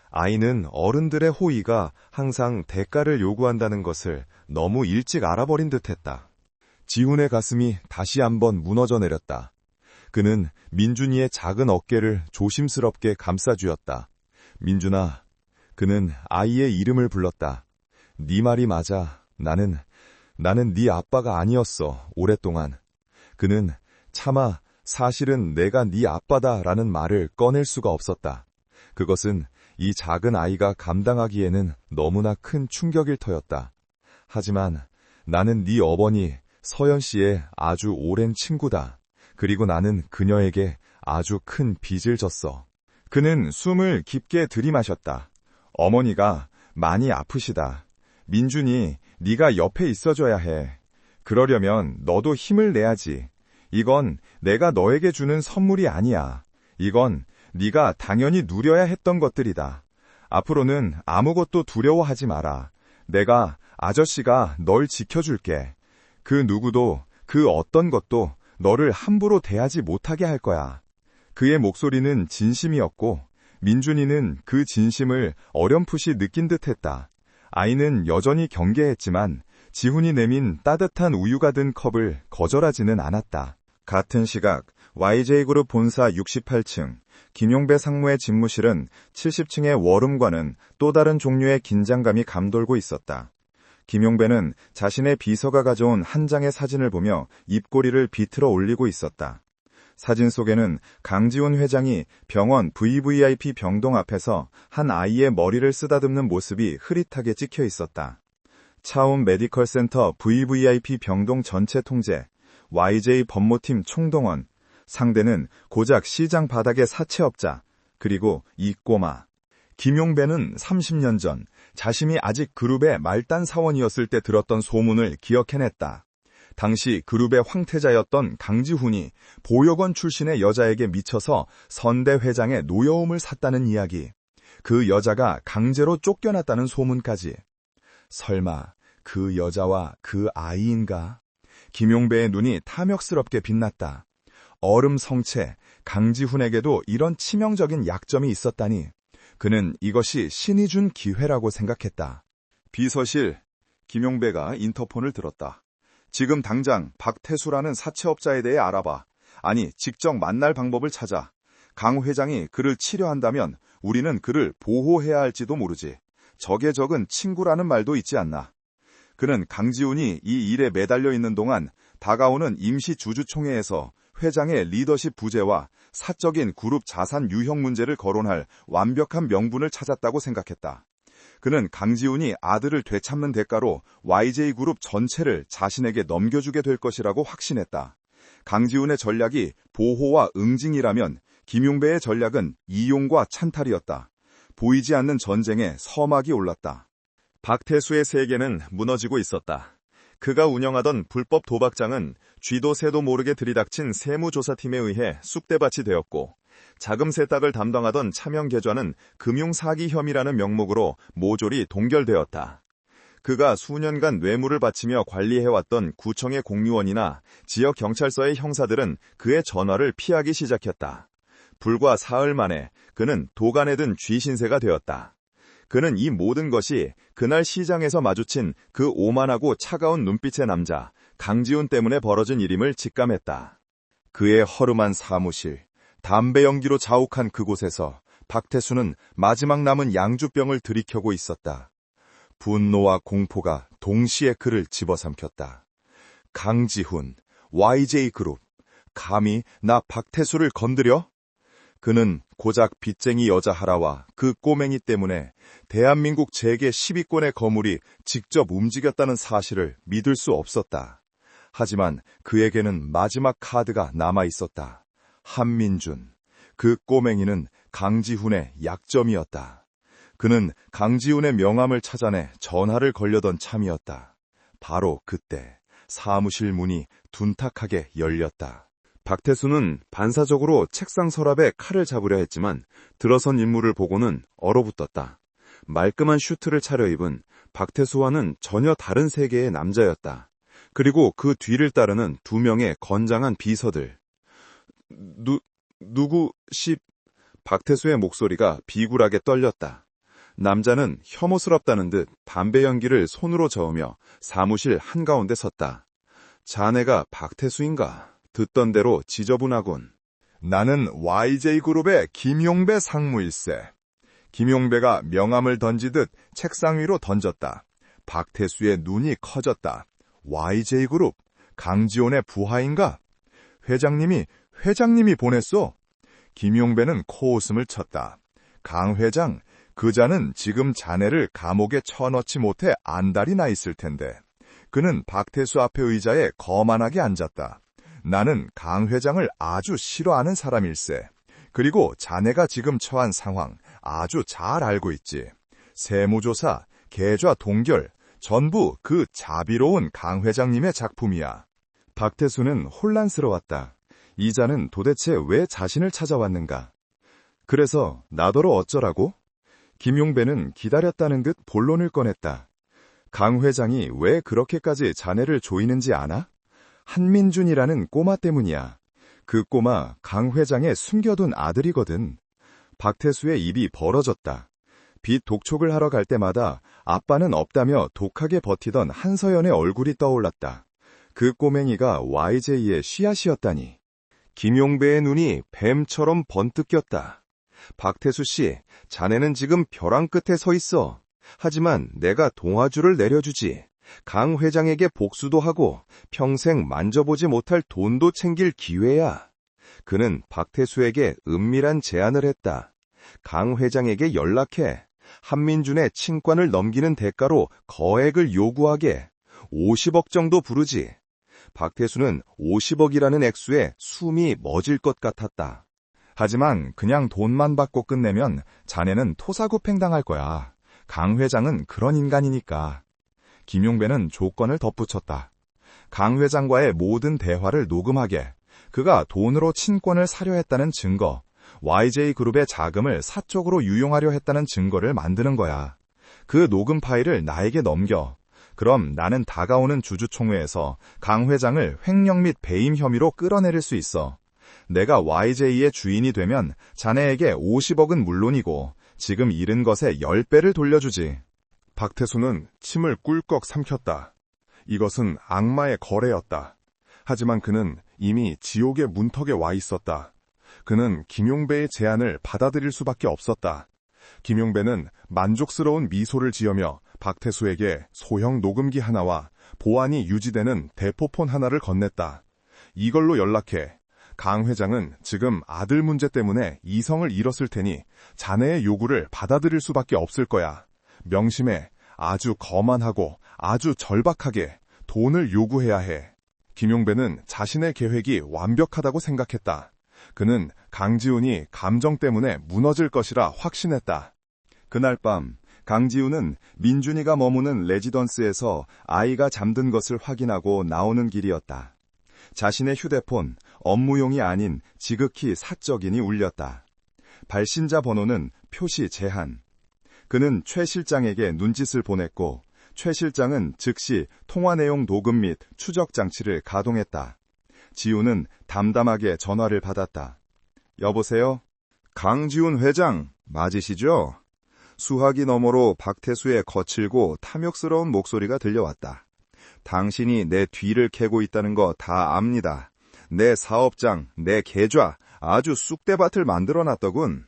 아이는 어른들의 호의가 항상 대가를 요구한다는 것을 너무 일찍 알아버린 듯했다. 지훈의 가슴이 다시 한번 무너져 내렸다. 그는 민준이의 작은 어깨를 조심스럽게 감싸쥐었다. 민준아, 그는 아이의 이름을 불렀다. 네 말이 맞아. 나는 네 아빠가 아니었어, 오랫동안. 그는 차마 사실은 내가 네 아빠다라는 말을 꺼낼 수가 없었다. 그것은 이 작은 아이가 감당하기에는 너무나 큰 충격일 터였다. 하지만 나는 네 어머니 서연 씨의 아주 오랜 친구다. 그리고 나는 그녀에게 아주 큰 빚을 졌어. 그는 숨을 깊게 들이마셨다. 어머니가 많이 아프시다. 민준이 네가 옆에 있어줘야 해. 그러려면 너도 힘을 내야지. 이건 내가 너에게 주는 선물이 아니야. 이건 네가 당연히 누려야 했던 것들이다. 앞으로는 아무것도 두려워하지 마라. 아저씨가 널 지켜줄게. 그 누구도, 그 어떤 것도 너를 함부로 대하지 못하게 할 거야. 그의 목소리는 진심이었고 민준이는 그 진심을 어렴풋이 느낀 듯했다. 아이는 여전히 경계했지만 지훈이 내민 따뜻한 우유가 든 컵을 거절하지는 않았다. 같은 시각 YJ그룹 본사 68층 김용배 상무의 집무실은 70층의 워룸과는 또 다른 종류의 긴장감이 감돌고 있었다. 김용배는 자신의 비서가 가져온 한 장의 사진을 보며 입꼬리를 비틀어 올리고 있었다. 사진 속에는 강지훈 회장이 병원 VVIP 병동 앞에서 한 아이의 머리를 쓰다듬는 모습이 흐릿하게 찍혀 있었다. 차움 메디컬 센터 VVIP 병동 전체 통제, YJ 법무팀 총동원, 상대는 고작 시장 바닥의 사채업자, 그리고 이 꼬마. 김용배는 30년 전 자신이 아직 그룹의 말단 사원이었을 때 들었던 소문을 기억해냈다. 당시 그룹의 황태자였던 강지훈이 보육원 출신의 여자에게 미쳐서 선대 회장의 노여움을 샀다는 이야기. 그 여자가 강제로 쫓겨났다는 소문까지. 설마 그 여자와 그 아이인가? 김용배의 눈이 탐욕스럽게 빛났다. 얼음 성체 강지훈에게도 이런 치명적인 약점이 있었다니. 그는 이것이 신이 준 기회라고 생각했다. 비서실, 김용배가 인터폰을 들었다. 지금 당장 박태수라는 사채업자에 대해 알아봐. 아니, 직접 만날 방법을 찾아. 강 회장이 그를 치료한다면 우리는 그를 보호해야 할지도 모르지. 적의 적은 친구라는 말도 있지 않나. 그는 강지훈이 이 일에 매달려 있는 동안 다가오는 임시 주주총회에서 회장의 리더십 부재와 사적인 그룹 자산 유형 문제를 거론할 완벽한 명분을 찾았다고 생각했다. 그는 강지훈이 아들을 되찾는 대가로 YJ그룹 전체를 자신에게 넘겨주게 될 것이라고 확신했다. 강지훈의 전략이 보호와 응징이라면 김용배의 전략은 이용과 찬탈이었다. 보이지 않는 전쟁에 서막이 올랐다. 박태수의 세계는 무너지고 있었다. 그가 운영하던 불법 도박장은 쥐도 새도 모르게 들이닥친 세무조사팀에 의해 쑥대밭이 되었고, 자금 세탁을 담당하던 차명계좌는 금융사기 혐의라는 명목으로 모조리 동결되었다. 그가 수년간 뇌물을 바치며 관리해왔던 구청의 공무원이나 지역 경찰서의 형사들은 그의 전화를 피하기 시작했다. 불과 사흘 만에 그는 도간에 든 쥐신세가 되었다. 그는 이 모든 것이 그날 시장에서 마주친 그 오만하고 차가운 눈빛의 남자 강지훈 때문에 벌어진 일임을 직감했다. 그의 허름한 사무실, 담배 연기로 자욱한 그곳에서 박태수는 마지막 남은 양주병을 들이켜고 있었다. 분노와 공포가 동시에 그를 집어삼켰다. 강지훈, YJ그룹, 감히 나 박태수를 건드려? 그는 고작 빚쟁이 여자 하라와 그 꼬맹이 때문에 대한민국 재계 10위권의 거물이 직접 움직였다는 사실을 믿을 수 없었다. 하지만 그에게는 마지막 카드가 남아있었다. 한민준. 그 꼬맹이는 강지훈의 약점이었다. 그는 강지훈의 명함을 찾아내 전화를 걸려던 참이었다. 바로 그때 사무실 문이 둔탁하게 열렸다. 박태수는 반사적으로 책상 서랍에 칼을 잡으려 했지만 들어선 인물을 보고는 얼어붙었다. 말끔한 슈트를 차려입은 박태수와는 전혀 다른 세계의 남자였다. 그리고 그 뒤를 따르는 두 명의 건장한 비서들. 누구시? 박태수의 목소리가 비굴하게 떨렸다. 남자는 혐오스럽다는 듯 담배 연기를 손으로 저으며 사무실 한가운데 섰다. 자네가 박태수인가? 듣던 대로 지저분하군. 나는 YJ그룹의 김용배 상무일세. 김용배가 명함을 던지듯 책상 위로 던졌다. 박태수의 눈이 커졌다. YJ그룹, 강지훈의 부하인가? 회장님이 보냈소. 김용배는 코웃음을 쳤다. 강 회장, 그자는 지금 자네를 감옥에 쳐넣지 못해 안달이 나 있을 텐데. 그는 박태수 앞에 의자에 거만하게 앉았다. 나는 강 회장을 아주 싫어하는 사람일세. 그리고 자네가 지금 처한 상황 아주 잘 알고 있지. 세무조사, 계좌 동결, 전부 그 자비로운 강 회장님의 작품이야. 박태수는 혼란스러웠다. 이자는 도대체 왜 자신을 찾아왔는가? 그래서 나더러 어쩌라고? 김용배는 기다렸다는 듯 본론을 꺼냈다. 강 회장이 왜 그렇게까지 자네를 조이는지 아나? 한민준이라는 꼬마 때문이야. 그 꼬마 강 회장의 숨겨둔 아들이거든. 박태수의 입이 벌어졌다. 빚 독촉을 하러 갈 때마다 아빠는 없다며 독하게 버티던 한서연의 얼굴이 떠올랐다. 그 꼬맹이가 YJ의 씨앗이었다니. 김용배의 눈이 뱀처럼 번뜩 꼈다. 박태수 씨, 자네는 지금 벼랑 끝에 서 있어. 하지만 내가 동화줄을 내려주지. 강 회장에게 복수도 하고 평생 만져보지 못할 돈도 챙길 기회야. 그는 박태수에게 은밀한 제안을 했다. 강 회장에게 연락해. 한민준의 친권을 넘기는 대가로 거액을 요구하게. 50억 정도 부르지. 박태수는 50억이라는 액수에 숨이 멎을 것 같았다. 하지만 그냥 돈만 받고 끝내면 자네는 토사구팽당할 거야. 강 회장은 그런 인간이니까. 김용배는 조건을 덧붙였다. 강 회장과의 모든 대화를 녹음하게. 그가 돈으로 친권을 사려 했다는 증거, YJ그룹의 자금을 사적으로 유용하려 했다는 증거를 만드는 거야. 그 녹음 파일을 나에게 넘겨. 그럼 나는 다가오는 주주총회에서 강 회장을 횡령 및 배임 혐의로 끌어내릴 수 있어. 내가 YJ의 주인이 되면 자네에게 50억은 물론이고 지금 잃은 것의 10배를 돌려주지. 박태수는 침을 꿀꺽 삼켰다. 이것은 악마의 거래였다. 하지만 그는 이미 지옥의 문턱에 와 있었다. 그는 김용배의 제안을 받아들일 수밖에 없었다. 김용배는 만족스러운 미소를 지으며 박태수에게 소형 녹음기 하나와 보안이 유지되는 대포폰 하나를 건넸다. 이걸로 연락해. 강 회장은 지금 아들 문제 때문에 이성을 잃었을 테니 자네의 요구를 받아들일 수밖에 없을 거야. 명심해. 아주 거만하고 아주 절박하게 돈을 요구해야 해. 김용배는 자신의 계획이 완벽하다고 생각했다. 그는 강지훈이 감정 때문에 무너질 것이라 확신했다. 그날 밤 강지훈은 민준이가 머무는 레지던스에서 아이가 잠든 것을 확인하고 나오는 길이었다. 자신의 휴대폰, 업무용이 아닌 지극히 사적인이 울렸다. 발신자 번호는 표시 제한. 그는 최 실장에게 눈짓을 보냈고 최 실장은 즉시 통화 내용 녹음 및 추적 장치를 가동했다. 지훈은 담담하게 전화를 받았다. 여보세요? 강지훈 회장 맞으시죠? 수화기 너머로 박태수의 거칠고 탐욕스러운 목소리가 들려왔다. 당신이 내 뒤를 캐고 있다는 거 다 압니다. 내 사업장, 내 계좌 아주 쑥대밭을 만들어놨더군.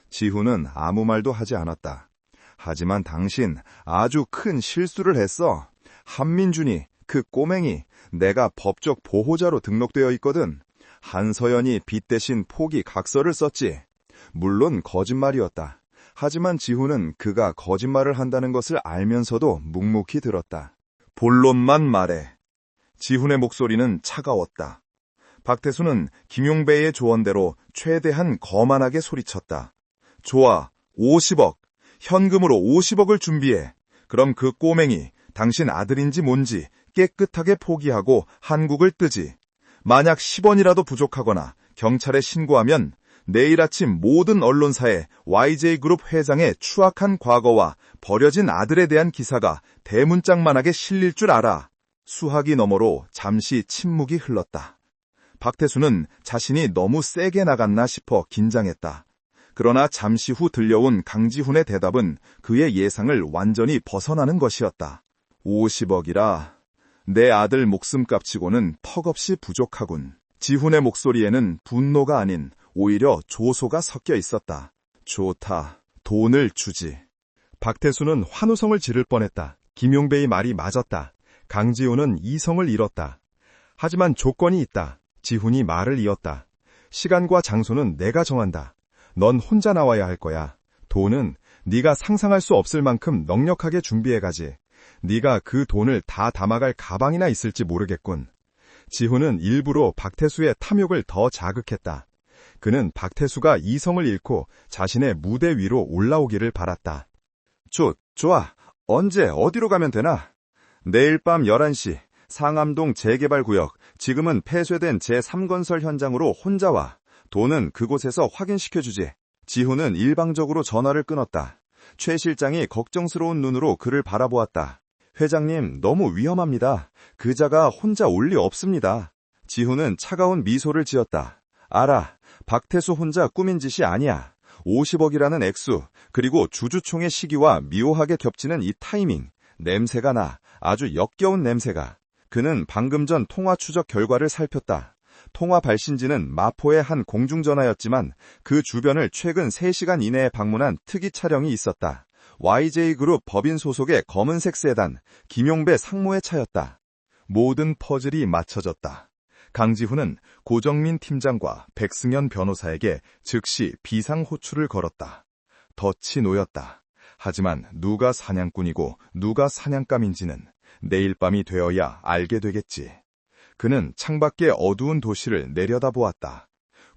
지훈은 아무 말도 하지 않았다. 하지만 당신 아주 큰 실수를 했어. 한민준이, 그 꼬맹이, 내가 법적 보호자로 등록되어 있거든. 한서연이 빚 대신 포기 각서를 썼지. 물론 거짓말이었다. 하지만 지훈은 그가 거짓말을 한다는 것을 알면서도 묵묵히 들었다. 본론만 말해. 지훈의 목소리는 차가웠다. 박태수는 김용배의 조언대로 최대한 거만하게 소리쳤다. 좋아, 50억. 현금으로 50억을 준비해. 그럼 그 꼬맹이 당신 아들인지 뭔지 깨끗하게 포기하고 한국을 뜨지. 만약 10원이라도 부족하거나 경찰에 신고하면 내일 아침 모든 언론사에 YJ그룹 회장의 추악한 과거와 버려진 아들에 대한 기사가 대문짝만하게 실릴 줄 알아. 수화기 너머로 잠시 침묵이 흘렀다. 박태수는 자신이 너무 세게 나갔나 싶어 긴장했다. 그러나 잠시 후 들려온 강지훈의 대답은 그의 예상을 완전히 벗어나는 것이었다. 50억이라 내 아들 목숨값치고는 턱없이 부족하군. 지훈의 목소리에는 분노가 아닌 오히려 조소가 섞여 있었다. 좋다. 돈을 주지. 박태수는 환호성을 지를 뻔했다. 김용배의 말이 맞았다. 강지훈은 이성을 잃었다. 하지만 조건이 있다. 지훈이 말을 이었다. 시간과 장소는 내가 정한다. 넌 혼자 나와야 할 거야. 돈은 네가 상상할 수 없을 만큼 넉넉하게 준비해가지. 네가 그 돈을 다 담아갈 가방이나 있을지 모르겠군. 지훈은 일부러 박태수의 탐욕을 더 자극했다. 그는 박태수가 이성을 잃고 자신의 무대 위로 올라오기를 바랐다. 좋아. 언제 어디로 가면 되나? 내일 밤 11시 상암동 재개발구역, 지금은 폐쇄된 제3건설 현장으로 혼자 와. 돈은 그곳에서 확인시켜주지. 지훈은 일방적으로 전화를 끊었다. 최 실장이 걱정스러운 눈으로 그를 바라보았다. 회장님, 너무 위험합니다. 그자가 혼자 올 리 없습니다. 지훈은 차가운 미소를 지었다. 알아. 박태수 혼자 꾸민 짓이 아니야. 50억이라는 액수, 그리고 주주총회 시기와 묘하게 겹치는 이 타이밍. 냄새가 나. 아주 역겨운 냄새가. 그는 방금 전 통화 추적 결과를 살폈다. 통화 발신지는 마포의 한 공중전화였지만 그 주변을 최근 3시간 이내에 방문한 특이 차량이 있었다. YJ그룹 법인 소속의 검은색 세단, 김용배 상무의 차였다. 모든 퍼즐이 맞춰졌다. 강지훈은 고정민 팀장과 백승현 변호사에게 즉시 비상호출을 걸었다. 덫이 놓였다. 하지만 누가 사냥꾼이고 누가 사냥감인지는 내일 밤이 되어야 알게 되겠지. 그는 창밖의 어두운 도시를 내려다보았다.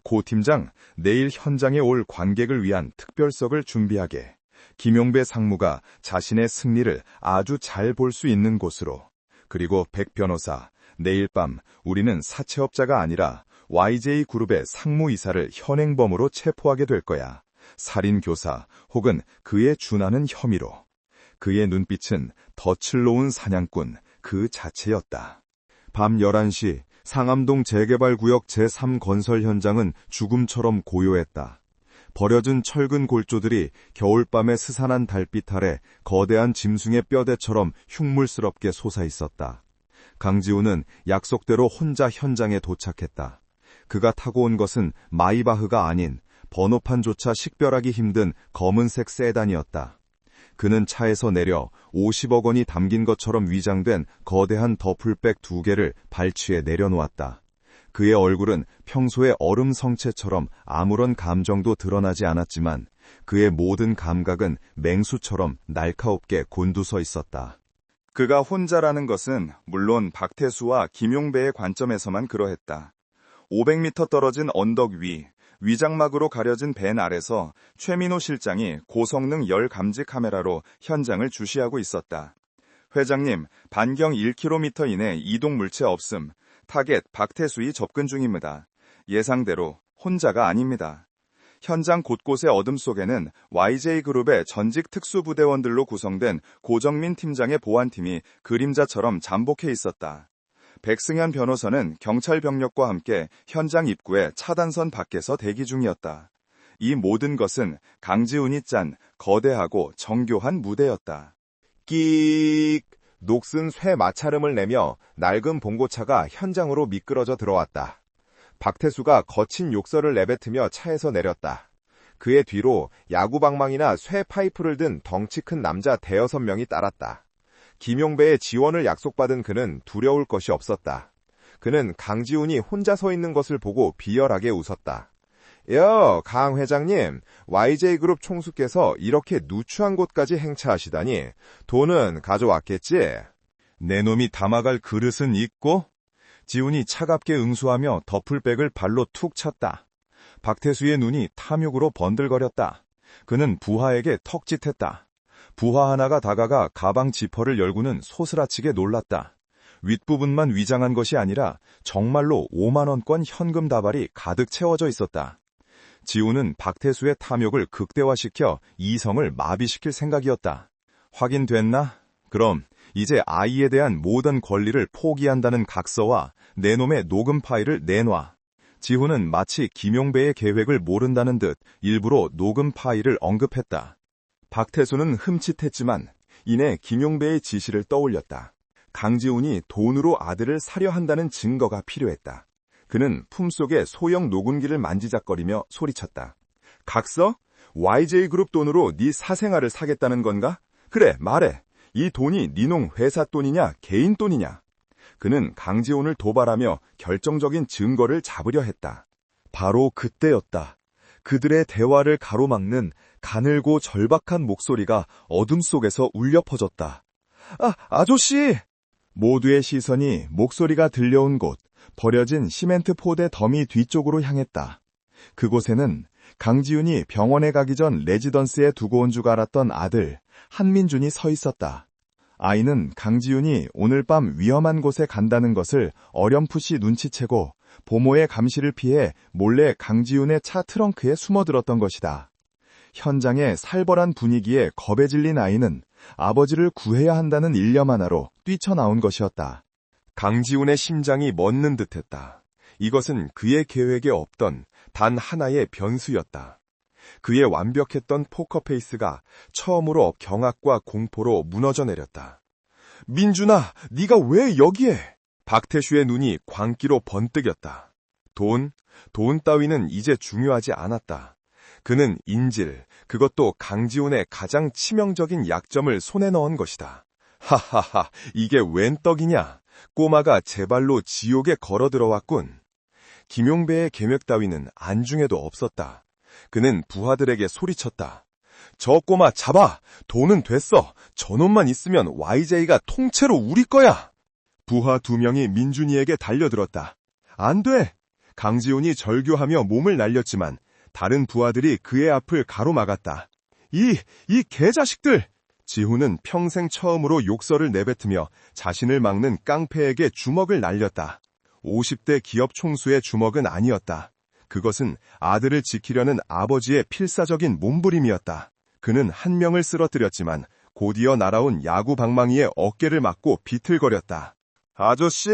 고 팀장, 내일 현장에 올 관객을 위한 특별석을 준비하게. 김용배 상무가 자신의 승리를 아주 잘 볼 수 있는 곳으로. 그리고 백 변호사, 내일 밤 우리는 사채업자가 아니라 YJ그룹의 상무이사를 현행범으로 체포하게 될 거야. 살인교사 혹은 그에 준하는 혐의로. 그의 눈빛은 덫을 놓은 사냥꾼 그 자체였다. 밤 11시 상암동 재개발구역 제3건설 현장은 죽음처럼 고요했다. 버려진 철근 골조들이 겨울밤의 스산한 달빛 아래 거대한 짐승의 뼈대처럼 흉물스럽게 솟아있었다. 강지훈은 약속대로 혼자 현장에 도착했다. 그가 타고 온 것은 마이바흐가 아닌 번호판조차 식별하기 힘든 검은색 세단이었다. 그는 차에서 내려 50억 원이 담긴 것처럼 위장된 거대한 더플백 2개를 발치에 내려놓았다. 그의 얼굴은 평소의 얼음 성체처럼 아무런 감정도 드러나지 않았지만 그의 모든 감각은 맹수처럼 날카롭게 곤두서 있었다. 그가 혼자라는 것은 물론 박태수와 김용배의 관점에서만 그러했다. 500m 떨어진 언덕 위, 위장막으로 가려진 밴 아래서 최민호 실장이 고성능 열 감지 카메라로 현장을 주시하고 있었다. 회장님, 반경 1km 이내 이동 물체 없음. 타겟 박태수이 접근 중입니다. 예상대로 혼자가 아닙니다. 현장 곳곳의 어둠 속에는 YJ그룹의 전직 특수부대원들로 구성된 고정민 팀장의 보안팀이 그림자처럼 잠복해 있었다. 백승현 변호사는 경찰 병력과 함께 현장 입구의 차단선 밖에서 대기 중이었다. 이 모든 것은 강지훈이 짠 거대하고 정교한 무대였다. 끼익! 녹슨 쇠 마찰음을 내며 낡은 봉고차가 현장으로 미끄러져 들어왔다. 박태수가 거친 욕설을 내뱉으며 차에서 내렸다. 그의 뒤로 야구방망이나 쇠 파이프를 든 덩치 큰 남자 대여섯 명이 따랐다. 김용배의 지원을 약속받은 그는 두려울 것이 없었다. 그는 강지훈이 혼자 서 있는 것을 보고 비열하게 웃었다. 강 회장님, YJ그룹 총수께서 이렇게 누추한 곳까지 행차하시다니 돈은 가져왔겠지? 내 놈이 담아갈 그릇은 있고? 지훈이 차갑게 응수하며 더플백을 발로 툭 쳤다. 박태수의 눈이 탐욕으로 번들거렸다. 그는 부하에게 턱짓했다. 부하 하나가 다가가 가방 지퍼를 열고는 소스라치게 놀랐다. 윗부분만 위장한 것이 아니라 정말로 5만 원권 현금 다발이 가득 채워져 있었다. 지훈은 박태수의 탐욕을 극대화시켜 이성을 마비시킬 생각이었다. 확인됐나? 그럼 이제 아이에 대한 모든 권리를 포기한다는 각서와 내 놈의 녹음 파일을 내놔. 지훈은 마치 김용배의 계획을 모른다는 듯 일부러 녹음 파일을 언급했다. 박태수는 흠칫했지만 이내 김용배의 지시를 떠올렸다. 강지훈이 돈으로 아들을 사려 한다는 증거가 필요했다. 그는 품속에 소형 녹음기를 만지작거리며 소리쳤다. 각서? YJ그룹 돈으로 네 사생활을 사겠다는 건가? 그래, 말해. 이 돈이 니농 회사 돈이냐, 개인 돈이냐? 그는 강지훈을 도발하며 결정적인 증거를 잡으려 했다. 바로 그때였다. 그들의 대화를 가로막는 가늘고 절박한 목소리가 어둠 속에서 울려 퍼졌다. 아저씨! 모두의 시선이 목소리가 들려온 곳, 버려진 시멘트 포대 더미 뒤쪽으로 향했다. 그곳에는 강지훈이 병원에 가기 전 레지던스에 두고 온 줄 알았던 아들, 한민준이 서 있었다. 아이는 강지훈이 오늘 밤 위험한 곳에 간다는 것을 어렴풋이 눈치채고 보모의 감시를 피해 몰래 강지훈의 차 트렁크에 숨어들었던 것이다. 현장의 살벌한 분위기에 겁에 질린 아이는 아버지를 구해야 한다는 일념 하나로 뛰쳐나온 것이었다. 강지훈의 심장이 멎는 듯했다. 이것은 그의 계획에 없던 단 하나의 변수였다. 그의 완벽했던 포커페이스가 처음으로 경악과 공포로 무너져 내렸다. 민준아, 네가 왜 여기에? 박태수의 눈이 광기로 번뜩였다. 돈 따위는 이제 중요하지 않았다. 그는 인질, 그것도 강지훈의 가장 치명적인 약점을 손에 넣은 것이다. 하하하, 이게 웬 떡이냐? 꼬마가 제 발로 지옥에 걸어 들어왔군. 김용배의 계획 따위는 안중에도 없었다. 그는 부하들에게 소리쳤다. 저 꼬마 잡아! 돈은 됐어! 저놈만 있으면 YJ가 통째로 우리 거야! 부하 2명이 민준이에게 달려들었다. 안 돼! 강지훈이 절규하며 몸을 날렸지만 다른 부하들이 그의 앞을 가로막았다. 이 개자식들! 지훈은 평생 처음으로 욕설을 내뱉으며 자신을 막는 깡패에게 주먹을 날렸다. 50대 기업 총수의 주먹은 아니었다. 그것은 아들을 지키려는 아버지의 필사적인 몸부림이었다. 그는 한 명을 쓰러뜨렸지만 곧이어 날아온 야구 방망이의 어깨를 맞고 비틀거렸다. 아저씨!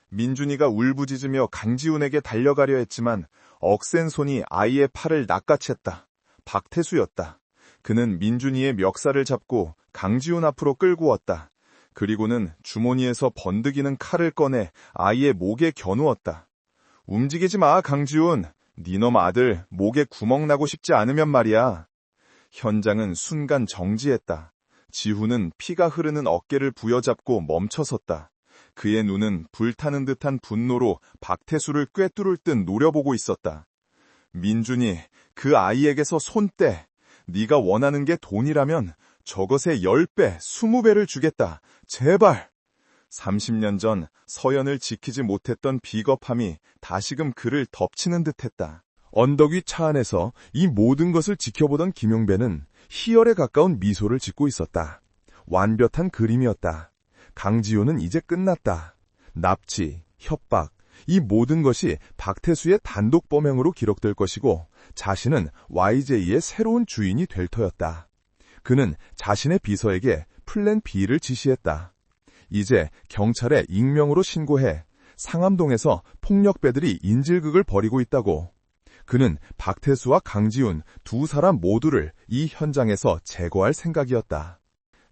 민준이가 울부짖으며 강지훈에게 달려가려 했지만 억센 손이 아이의 팔을 낚아챘다. 박태수였다. 그는 민준이의 멱살을 잡고 강지훈 앞으로 끌고 왔다. 그리고는 주머니에서 번득이는 칼을 꺼내 아이의 목에 겨누었다. 움직이지 마, 강지훈. 니놈 아들 목에 구멍 나고 싶지 않으면 말이야. 현장은 순간 정지했다. 지훈은 피가 흐르는 어깨를 부여잡고 멈춰섰다. 그의 눈은 불타는 듯한 분노로 박태수를 꿰뚫을 듯 노려보고 있었다. 민준이, 그 아이에게서 손 떼. 네가 원하는 게 돈이라면 저것의 10배, 20배를 주겠다. 제발. 30년 전 서연을 지키지 못했던 비겁함이 다시금 그를 덮치는 듯했다. 언덕 위 차 안에서 이 모든 것을 지켜보던 김용배는 희열에 가까운 미소를 짓고 있었다. 완벽한 그림이었다. 강지훈은 이제 끝났다. 납치, 협박, 이 모든 것이 박태수의 단독 범행으로 기록될 것이고 자신은 YJ의 새로운 주인이 될 터였다. 그는 자신의 비서에게 플랜 B를 지시했다. 이제 경찰에 익명으로 신고해. 상암동에서 폭력배들이 인질극을 벌이고 있다고. 그는 박태수와 강지훈 두 사람 모두를 이 현장에서 제거할 생각이었다.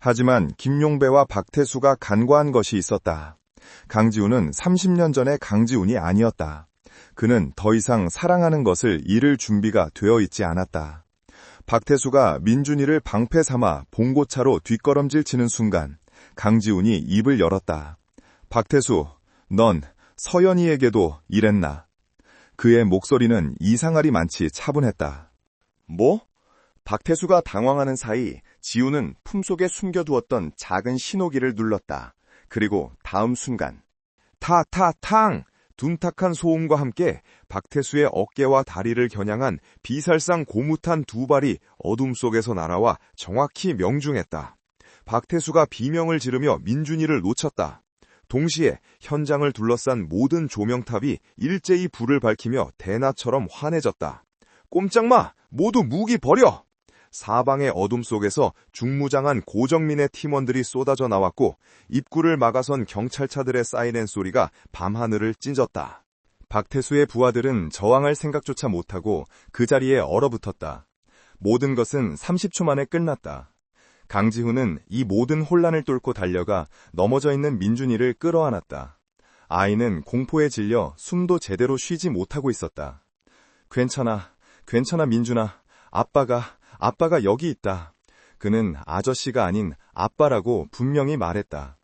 하지만 김용배와 박태수가 간과한 것이 있었다. 강지훈은 30년 전의 강지훈이 아니었다. 그는 더 이상 사랑하는 것을 잃을 준비가 되어 있지 않았다. 박태수가 민준이를 방패 삼아 봉고차로 뒷걸음질 치는 순간 강지훈이 입을 열었다. 박태수, 넌 서연이에게도 이랬나? 그의 목소리는 이상하리 많지 차분했다. 뭐? 박태수가 당황하는 사이 지훈은 품속에 숨겨두었던 작은 신호기를 눌렀다. 그리고 다음 순간 타타탕! 둔탁한 소음과 함께 박태수의 어깨와 다리를 겨냥한 비살상 고무탄 두 발이 어둠 속에서 날아와 정확히 명중했다. 박태수가 비명을 지르며 민준이를 놓쳤다. 동시에 현장을 둘러싼 모든 조명탑이 일제히 불을 밝히며 대낮처럼 환해졌다. 꼼짝마! 모두 무기 버려! 사방의 어둠 속에서 중무장한 고정민의 팀원들이 쏟아져 나왔고 입구를 막아선 경찰차들의 사이렌 소리가 밤하늘을 찢었다. 박태수의 부하들은 저항할 생각조차 못하고 그 자리에 얼어붙었다. 모든 것은 30초 만에 끝났다. 강지훈은 이 모든 혼란을 뚫고 달려가 넘어져 있는 민준이를 끌어안았다. 아이는 공포에 질려 숨도 제대로 쉬지 못하고 있었다. 괜찮아 민준아. 아빠가 여기 있다. 그는 아저씨가 아닌 아빠라고 분명히 말했다.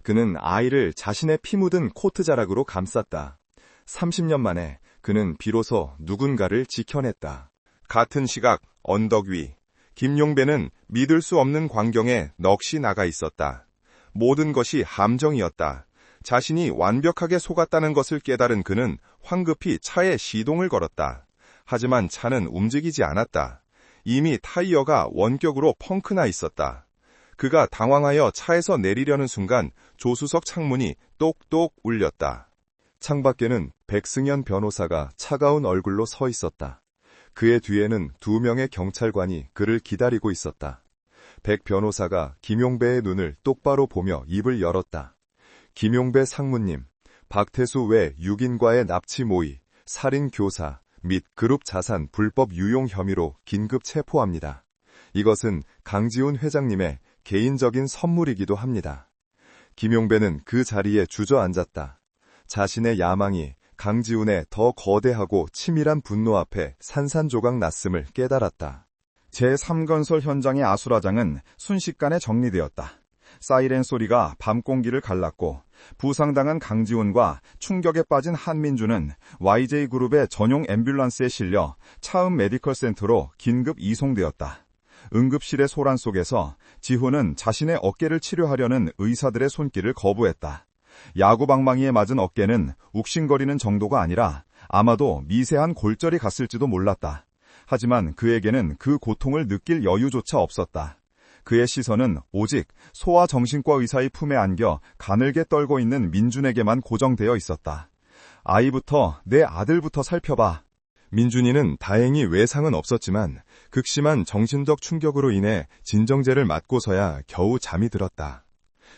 그는 아이를 자신의 피 묻은 코트 자락으로 감쌌다. 30년 만에 그는 비로소 누군가를 지켜냈다. 같은 시각 언덕 위. 김용배는 믿을 수 없는 광경에 넋이 나가 있었다. 모든 것이 함정이었다. 자신이 완벽하게 속았다는 것을 깨달은 그는 황급히 차에 시동을 걸었다. 하지만 차는 움직이지 않았다. 이미 타이어가 원격으로 펑크나 있었다. 그가 당황하여 차에서 내리려는 순간 조수석 창문이 똑똑 울렸다. 창밖에는 백승현 변호사가 차가운 얼굴로 서 있었다. 그의 뒤에는 2명의 경찰관이 그를 기다리고 있었다. 백 변호사가 김용배의 눈을 똑바로 보며 입을 열었다. 김용배 상무님, 박태수 외 6인과의 납치 모의, 살인 교사 및 그룹 자산 불법 유용 혐의로 긴급 체포합니다. 이것은 강지훈 회장님의 개인적인 선물이기도 합니다. 김용배는 그 자리에 주저앉았다. 자신의 야망이 강지훈의 더 거대하고 치밀한 분노 앞에 산산조각 났음을 깨달았다. 제3건설 현장의 아수라장은 순식간에 정리되었다. 사이렌 소리가 밤 공기를 갈랐고 부상당한 강지훈과 충격에 빠진 한민주는 YJ그룹의 전용 앰뷸런스에 실려 차음 메디컬 센터로 긴급 이송되었다. 응급실의 소란 속에서 지훈은 자신의 어깨를 치료하려는 의사들의 손길을 거부했다. 야구방망이에 맞은 어깨는 욱신거리는 정도가 아니라 아마도 미세한 골절이 갔을지도 몰랐다. 하지만 그에게는 그 고통을 느낄 여유조차 없었다. 그의 시선은 오직 소아정신과 의사의 품에 안겨 가늘게 떨고 있는 민준에게만 고정되어 있었다. 아이부터 내 아들부터 살펴봐. 민준이는 다행히 외상은 없었지만 극심한 정신적 충격으로 인해 진정제를 맞고서야 겨우 잠이 들었다.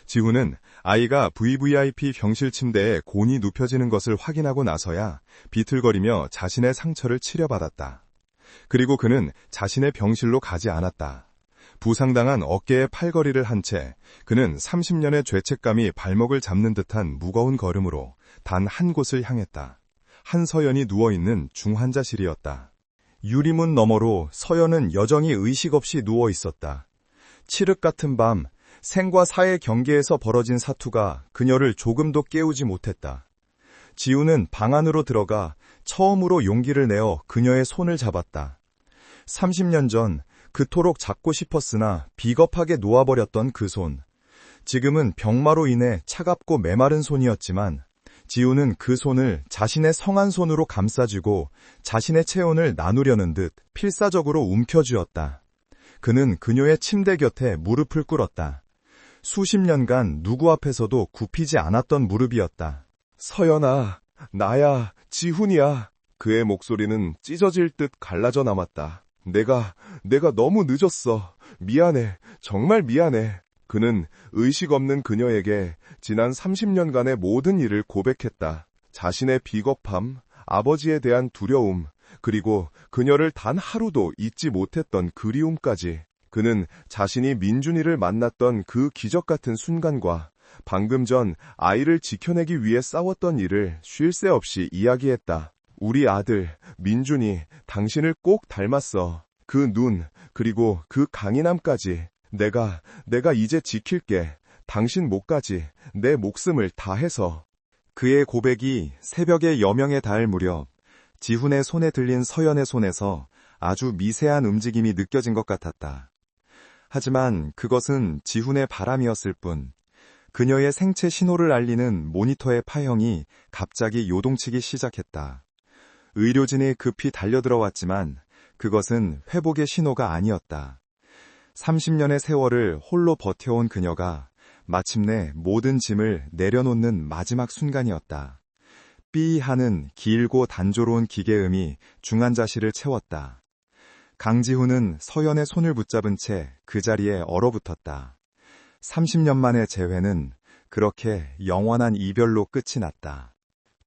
지훈은 아이가 VVIP 병실 침대에 곤히 눕혀지는 것을 확인하고 나서야 비틀거리며 자신의 상처를 치료받았다. 그리고 그는 자신의 병실로 가지 않았다. 부상당한 어깨에 팔걸이를 한 채 그는 30년의 죄책감이 발목을 잡는 듯한 무거운 걸음으로 단 한 곳을 향했다. 한서연이 누워있는 중환자실이었다. 유리문 너머로 서연은 여전히 의식 없이 누워 있었다. 칠흑 같은 밤, 생과 사의 경계에서 벌어진 사투가 그녀를 조금도 깨우지 못했다. 지우는 방 안으로 들어가 처음으로 용기를 내어 그녀의 손을 잡았다. 30년 전 그토록 잡고 싶었으나 비겁하게 놓아버렸던 그 손. 지금은 병마로 인해 차갑고 메마른 손이었지만 지우는 그 손을 자신의 성한 손으로 감싸쥐고 자신의 체온을 나누려는 듯 필사적으로 움켜쥐었다. 그는 그녀의 침대 곁에 무릎을 꿇었다. 수십 년간 누구 앞에서도 굽히지 않았던 무릎이었다. 서연아, 나야, 지훈이야. 그의 목소리는 찢어질 듯 갈라져 남았다. 내가 너무 늦었어. 미안해. 정말 미안해. 그는 의식 없는 그녀에게 지난 30년간의 모든 일을 고백했다. 자신의 비겁함, 아버지에 대한 두려움, 그리고 그녀를 단 하루도 잊지 못했던 그리움까지. 그는 자신이 민준이를 만났던 그 기적 같은 순간과 방금 전 아이를 지켜내기 위해 싸웠던 일을 쉴 새 없이 이야기했다. 우리 아들, 민준이 당신을 꼭 닮았어. 그 눈, 그리고 그 강인함까지. 내가 이제 지킬게. 당신 목까지 내 목숨을 다해서. 그의 고백이 새벽의 여명에 닿을 무렵 지훈의 손에 들린 서연의 손에서 아주 미세한 움직임이 느껴진 것 같았다. 하지만 그것은 지훈의 바람이었을 뿐 그녀의 생체 신호를 알리는 모니터의 파형이 갑자기 요동치기 시작했다. 의료진이 급히 달려들어왔지만 그것은 회복의 신호가 아니었다. 30년의 세월을 홀로 버텨온 그녀가 마침내 모든 짐을 내려놓는 마지막 순간이었다. 삐 하는 길고 단조로운 기계음이 중환자실을 채웠다. 강지훈은 서연의 손을 붙잡은 채 그 자리에 얼어붙었다. 30년 만의 재회는 그렇게 영원한 이별로 끝이 났다.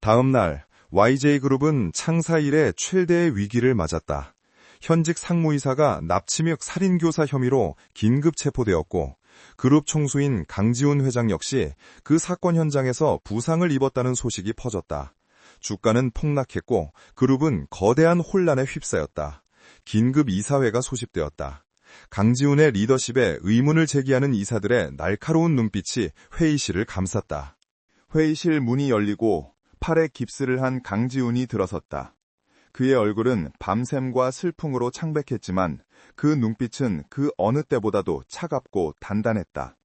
다음 날 YJ그룹은 창사 이래 최대의 위기를 맞았다. 현직 상무이사가 납치 및 살인교사 혐의로 긴급 체포되었고 그룹 총수인 강지훈 회장 역시 그 사건 현장에서 부상을 입었다는 소식이 퍼졌다. 주가는 폭락했고 그룹은 거대한 혼란에 휩싸였다. 긴급 이사회가 소집되었다. 강지훈의 리더십에 의문을 제기하는 이사들의 날카로운 눈빛이 회의실을 감쌌다. 회의실 문이 열리고 팔에 깁스를 한 강지훈이 들어섰다. 그의 얼굴은 밤샘과 슬픔으로 창백했지만 그 눈빛은 그 어느 때보다도 차갑고 단단했다.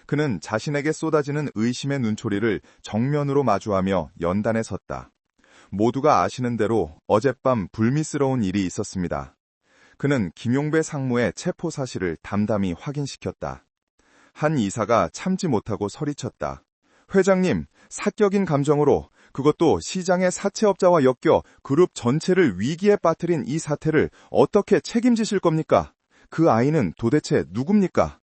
그는 자신에게 쏟아지는 의심의 눈초리를 정면으로 마주하며 연단에 섰다. 모두가 아시는 대로 어젯밤 불미스러운 일이 있었습니다. 그는 김용배 상무의 체포 사실을 담담히 확인시켰다. 한 이사가 참지 못하고 소리쳤다. 회장님, 사격인 감정으로 그것도 시장의 사채업자와 엮여 그룹 전체를 위기에 빠뜨린 이 사태를 어떻게 책임지실 겁니까? 그 아이는 도대체 누굽니까?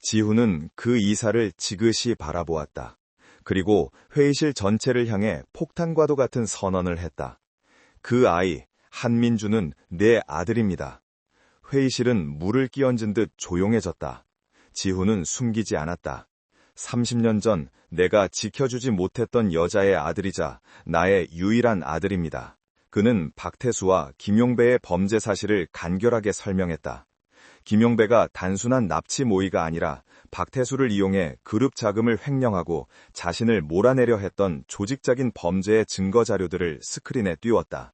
지훈은 그 이사를 지그시 바라보았다. 그리고 회의실 전체를 향해 폭탄과도 같은 선언을 했다. 그 아이, 한민주는 내 아들입니다. 회의실은 물을 끼얹은 듯 조용해졌다. 지훈은 숨기지 않았다. 30년 전 내가 지켜주지 못했던 여자의 아들이자 나의 유일한 아들입니다. 그는 박태수와 김용배의 범죄 사실을 간결하게 설명했다. 김용배가 단순한 납치 모의가 아니라 박태수를 이용해 그룹 자금을 횡령하고 자신을 몰아내려 했던 조직적인 범죄의 증거 자료들을 스크린에 띄웠다.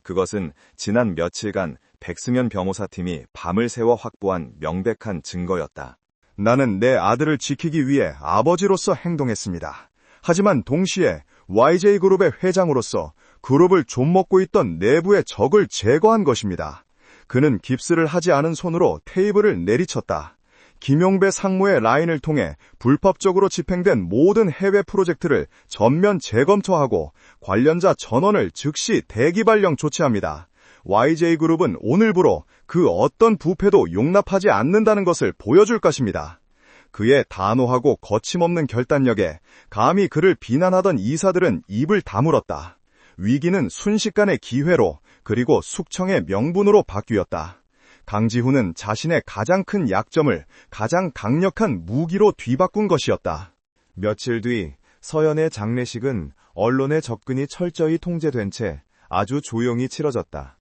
그것은 지난 며칠간 백승현 변호사팀이 밤을 새워 확보한 명백한 증거였다. 나는 내 아들을 지키기 위해 아버지로서 행동했습니다. 하지만 동시에 YJ그룹의 회장으로서 그룹을 좀먹고 있던 내부의 적을 제거한 것입니다. 그는 깁스를 하지 않은 손으로 테이블을 내리쳤다. 김용배 상무의 라인을 통해 불법적으로 집행된 모든 해외 프로젝트를 전면 재검토하고 관련자 전원을 즉시 대기발령 조치합니다. YJ그룹은 오늘부로 그 어떤 부패도 용납하지 않는다는 것을 보여줄 것입니다. 그의 단호하고 거침없는 결단력에 감히 그를 비난하던 이사들은 입을 다물었다. 위기는 순식간에 기회로 그리고 숙청의 명분으로 바뀌었다. 강지훈은 자신의 가장 큰 약점을 가장 강력한 무기로 뒤바꾼 것이었다. 며칠 뒤 서연의 장례식은 언론의 접근이 철저히 통제된 채 아주 조용히 치러졌다.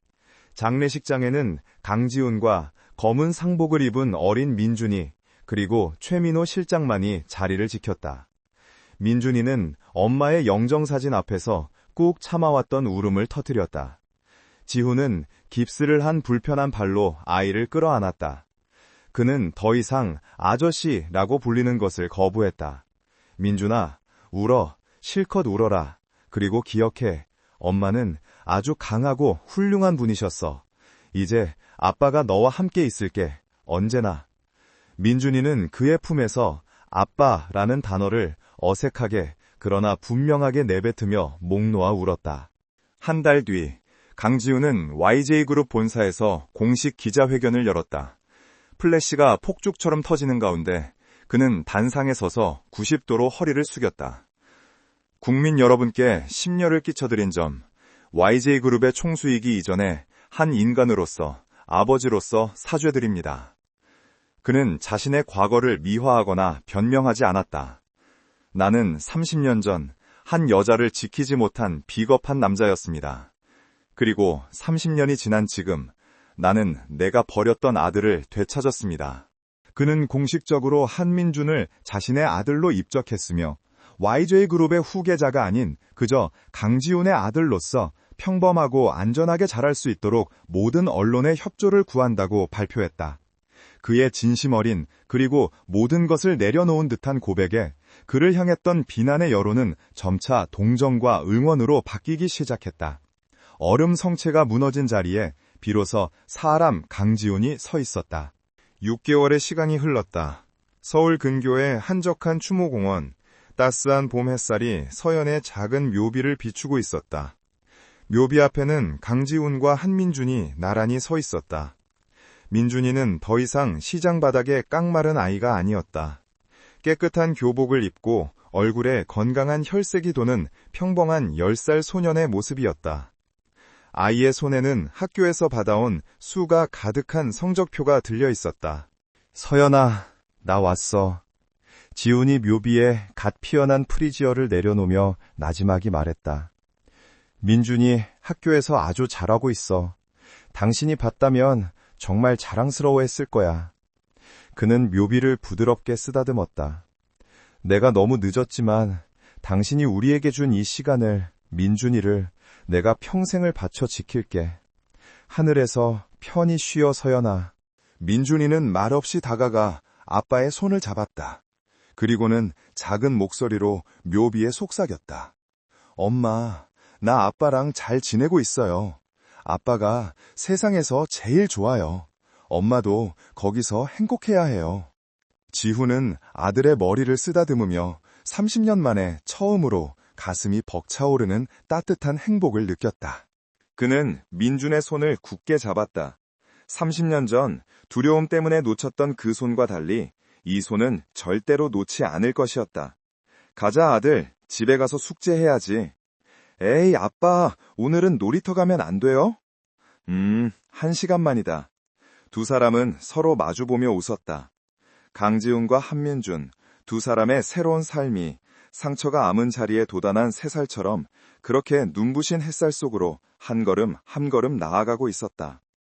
장례식장에는 강지훈과 검은 상복을 입은 어린 민준이 그리고 최민호 실장만이 자리를 지켰다. 민준이는 엄마의 영정사진 앞에서 꾹 참아왔던 울음을 터뜨렸다. 지훈은 깁스를 한 불편한 발로 아이를 끌어안았다. 그는 더 이상 아저씨라고 불리는 것을 거부했다. 민준아, 울어. 실컷 울어라. 그리고 기억해. 엄마는 아주 강하고 훌륭한 분이셨어. 이제 아빠가 너와 함께 있을게. 언제나. 민준이는 그의 품에서 아빠라는 단어를 어색하게 그러나 분명하게 내뱉으며 목 놓아 울었다. 한 달 뒤, 강지훈은 YJ그룹 본사에서 공식 기자회견을 열었다. 플래시가 폭죽처럼 터지는 가운데 그는 단상에 서서 90도로 허리를 숙였다. 국민 여러분께 심려를 끼쳐드린 점, YJ그룹의 총수이기 이전에 한 인간으로서, 아버지로서 사죄드립니다. 그는 자신의 과거를 미화하거나 변명하지 않았다. 나는 30년 전 한 여자를 지키지 못한 비겁한 남자였습니다. 그리고 30년이 지난 지금 나는 내가 버렸던 아들을 되찾았습니다. 그는 공식적으로 한민준을 자신의 아들로 입적했으며 YJ그룹의 후계자가 아닌 그저 강지훈의 아들로서 평범하고 안전하게 자랄 수 있도록 모든 언론의 협조를 구한다고 발표했다. 그의 진심 어린 그리고 모든 것을 내려놓은 듯한 고백에 그를 향했던 비난의 여론은 점차 동정과 응원으로 바뀌기 시작했다. 얼음 성체가 무너진 자리에 비로소 사람 강지훈이 서 있었다. 6개월의 시간이 흘렀다. 서울 근교의 한적한 추모공원, 따스한 봄 햇살이 서연의 작은 묘비를 비추고 있었다. 묘비 앞에는 강지훈과 한민준이 나란히 서 있었다. 민준이는 더 이상 시장 바닥의 깡마른 아이가 아니었다. 깨끗한 교복을 입고 얼굴에 건강한 혈색이 도는 평범한 10살 소년의 모습이었다. 아이의 손에는 학교에서 받아온 수가 가득한 성적표가 들려 있었다. 서연아, 나 왔어. 지훈이 묘비에 갓 피어난 프리지어를 내려놓으며 나지막이 말했다. 민준이 학교에서 아주 잘하고 있어. 당신이 봤다면 정말 자랑스러워했을 거야. 그는 묘비를 부드럽게 쓰다듬었다. 내가 너무 늦었지만 당신이 우리에게 준 이 시간을, 민준이를 내가 평생을 바쳐 지킬게. 하늘에서 편히 쉬어 서연아. 민준이는 말없이 다가가 아빠의 손을 잡았다. 그리고는 작은 목소리로 묘비에 속삭였다. 엄마, 나 아빠랑 잘 지내고 있어요. 아빠가 세상에서 제일 좋아요. 엄마도 거기서 행복해야 해요. 지훈은 아들의 머리를 쓰다듬으며 30년 만에 처음으로 가슴이 벅차오르는 따뜻한 행복을 느꼈다. 그는 민준의 손을 굳게 잡았다. 30년 전 두려움 때문에 놓쳤던 그 손과 달리 이 손은 절대로 놓지 않을 것이었다. 가자 아들, 집에 가서 숙제해야지. 에이 아빠, 오늘은 놀이터 가면 안 돼요? 1시간만이다. 두 사람은 서로 마주보며 웃었다. 강지훈과 한민준, 두 사람의 새로운 삶이 상처가 아문 자리에 도단한 새살처럼 그렇게 눈부신 햇살 속으로 한 걸음 한 걸음 나아가고 있었다.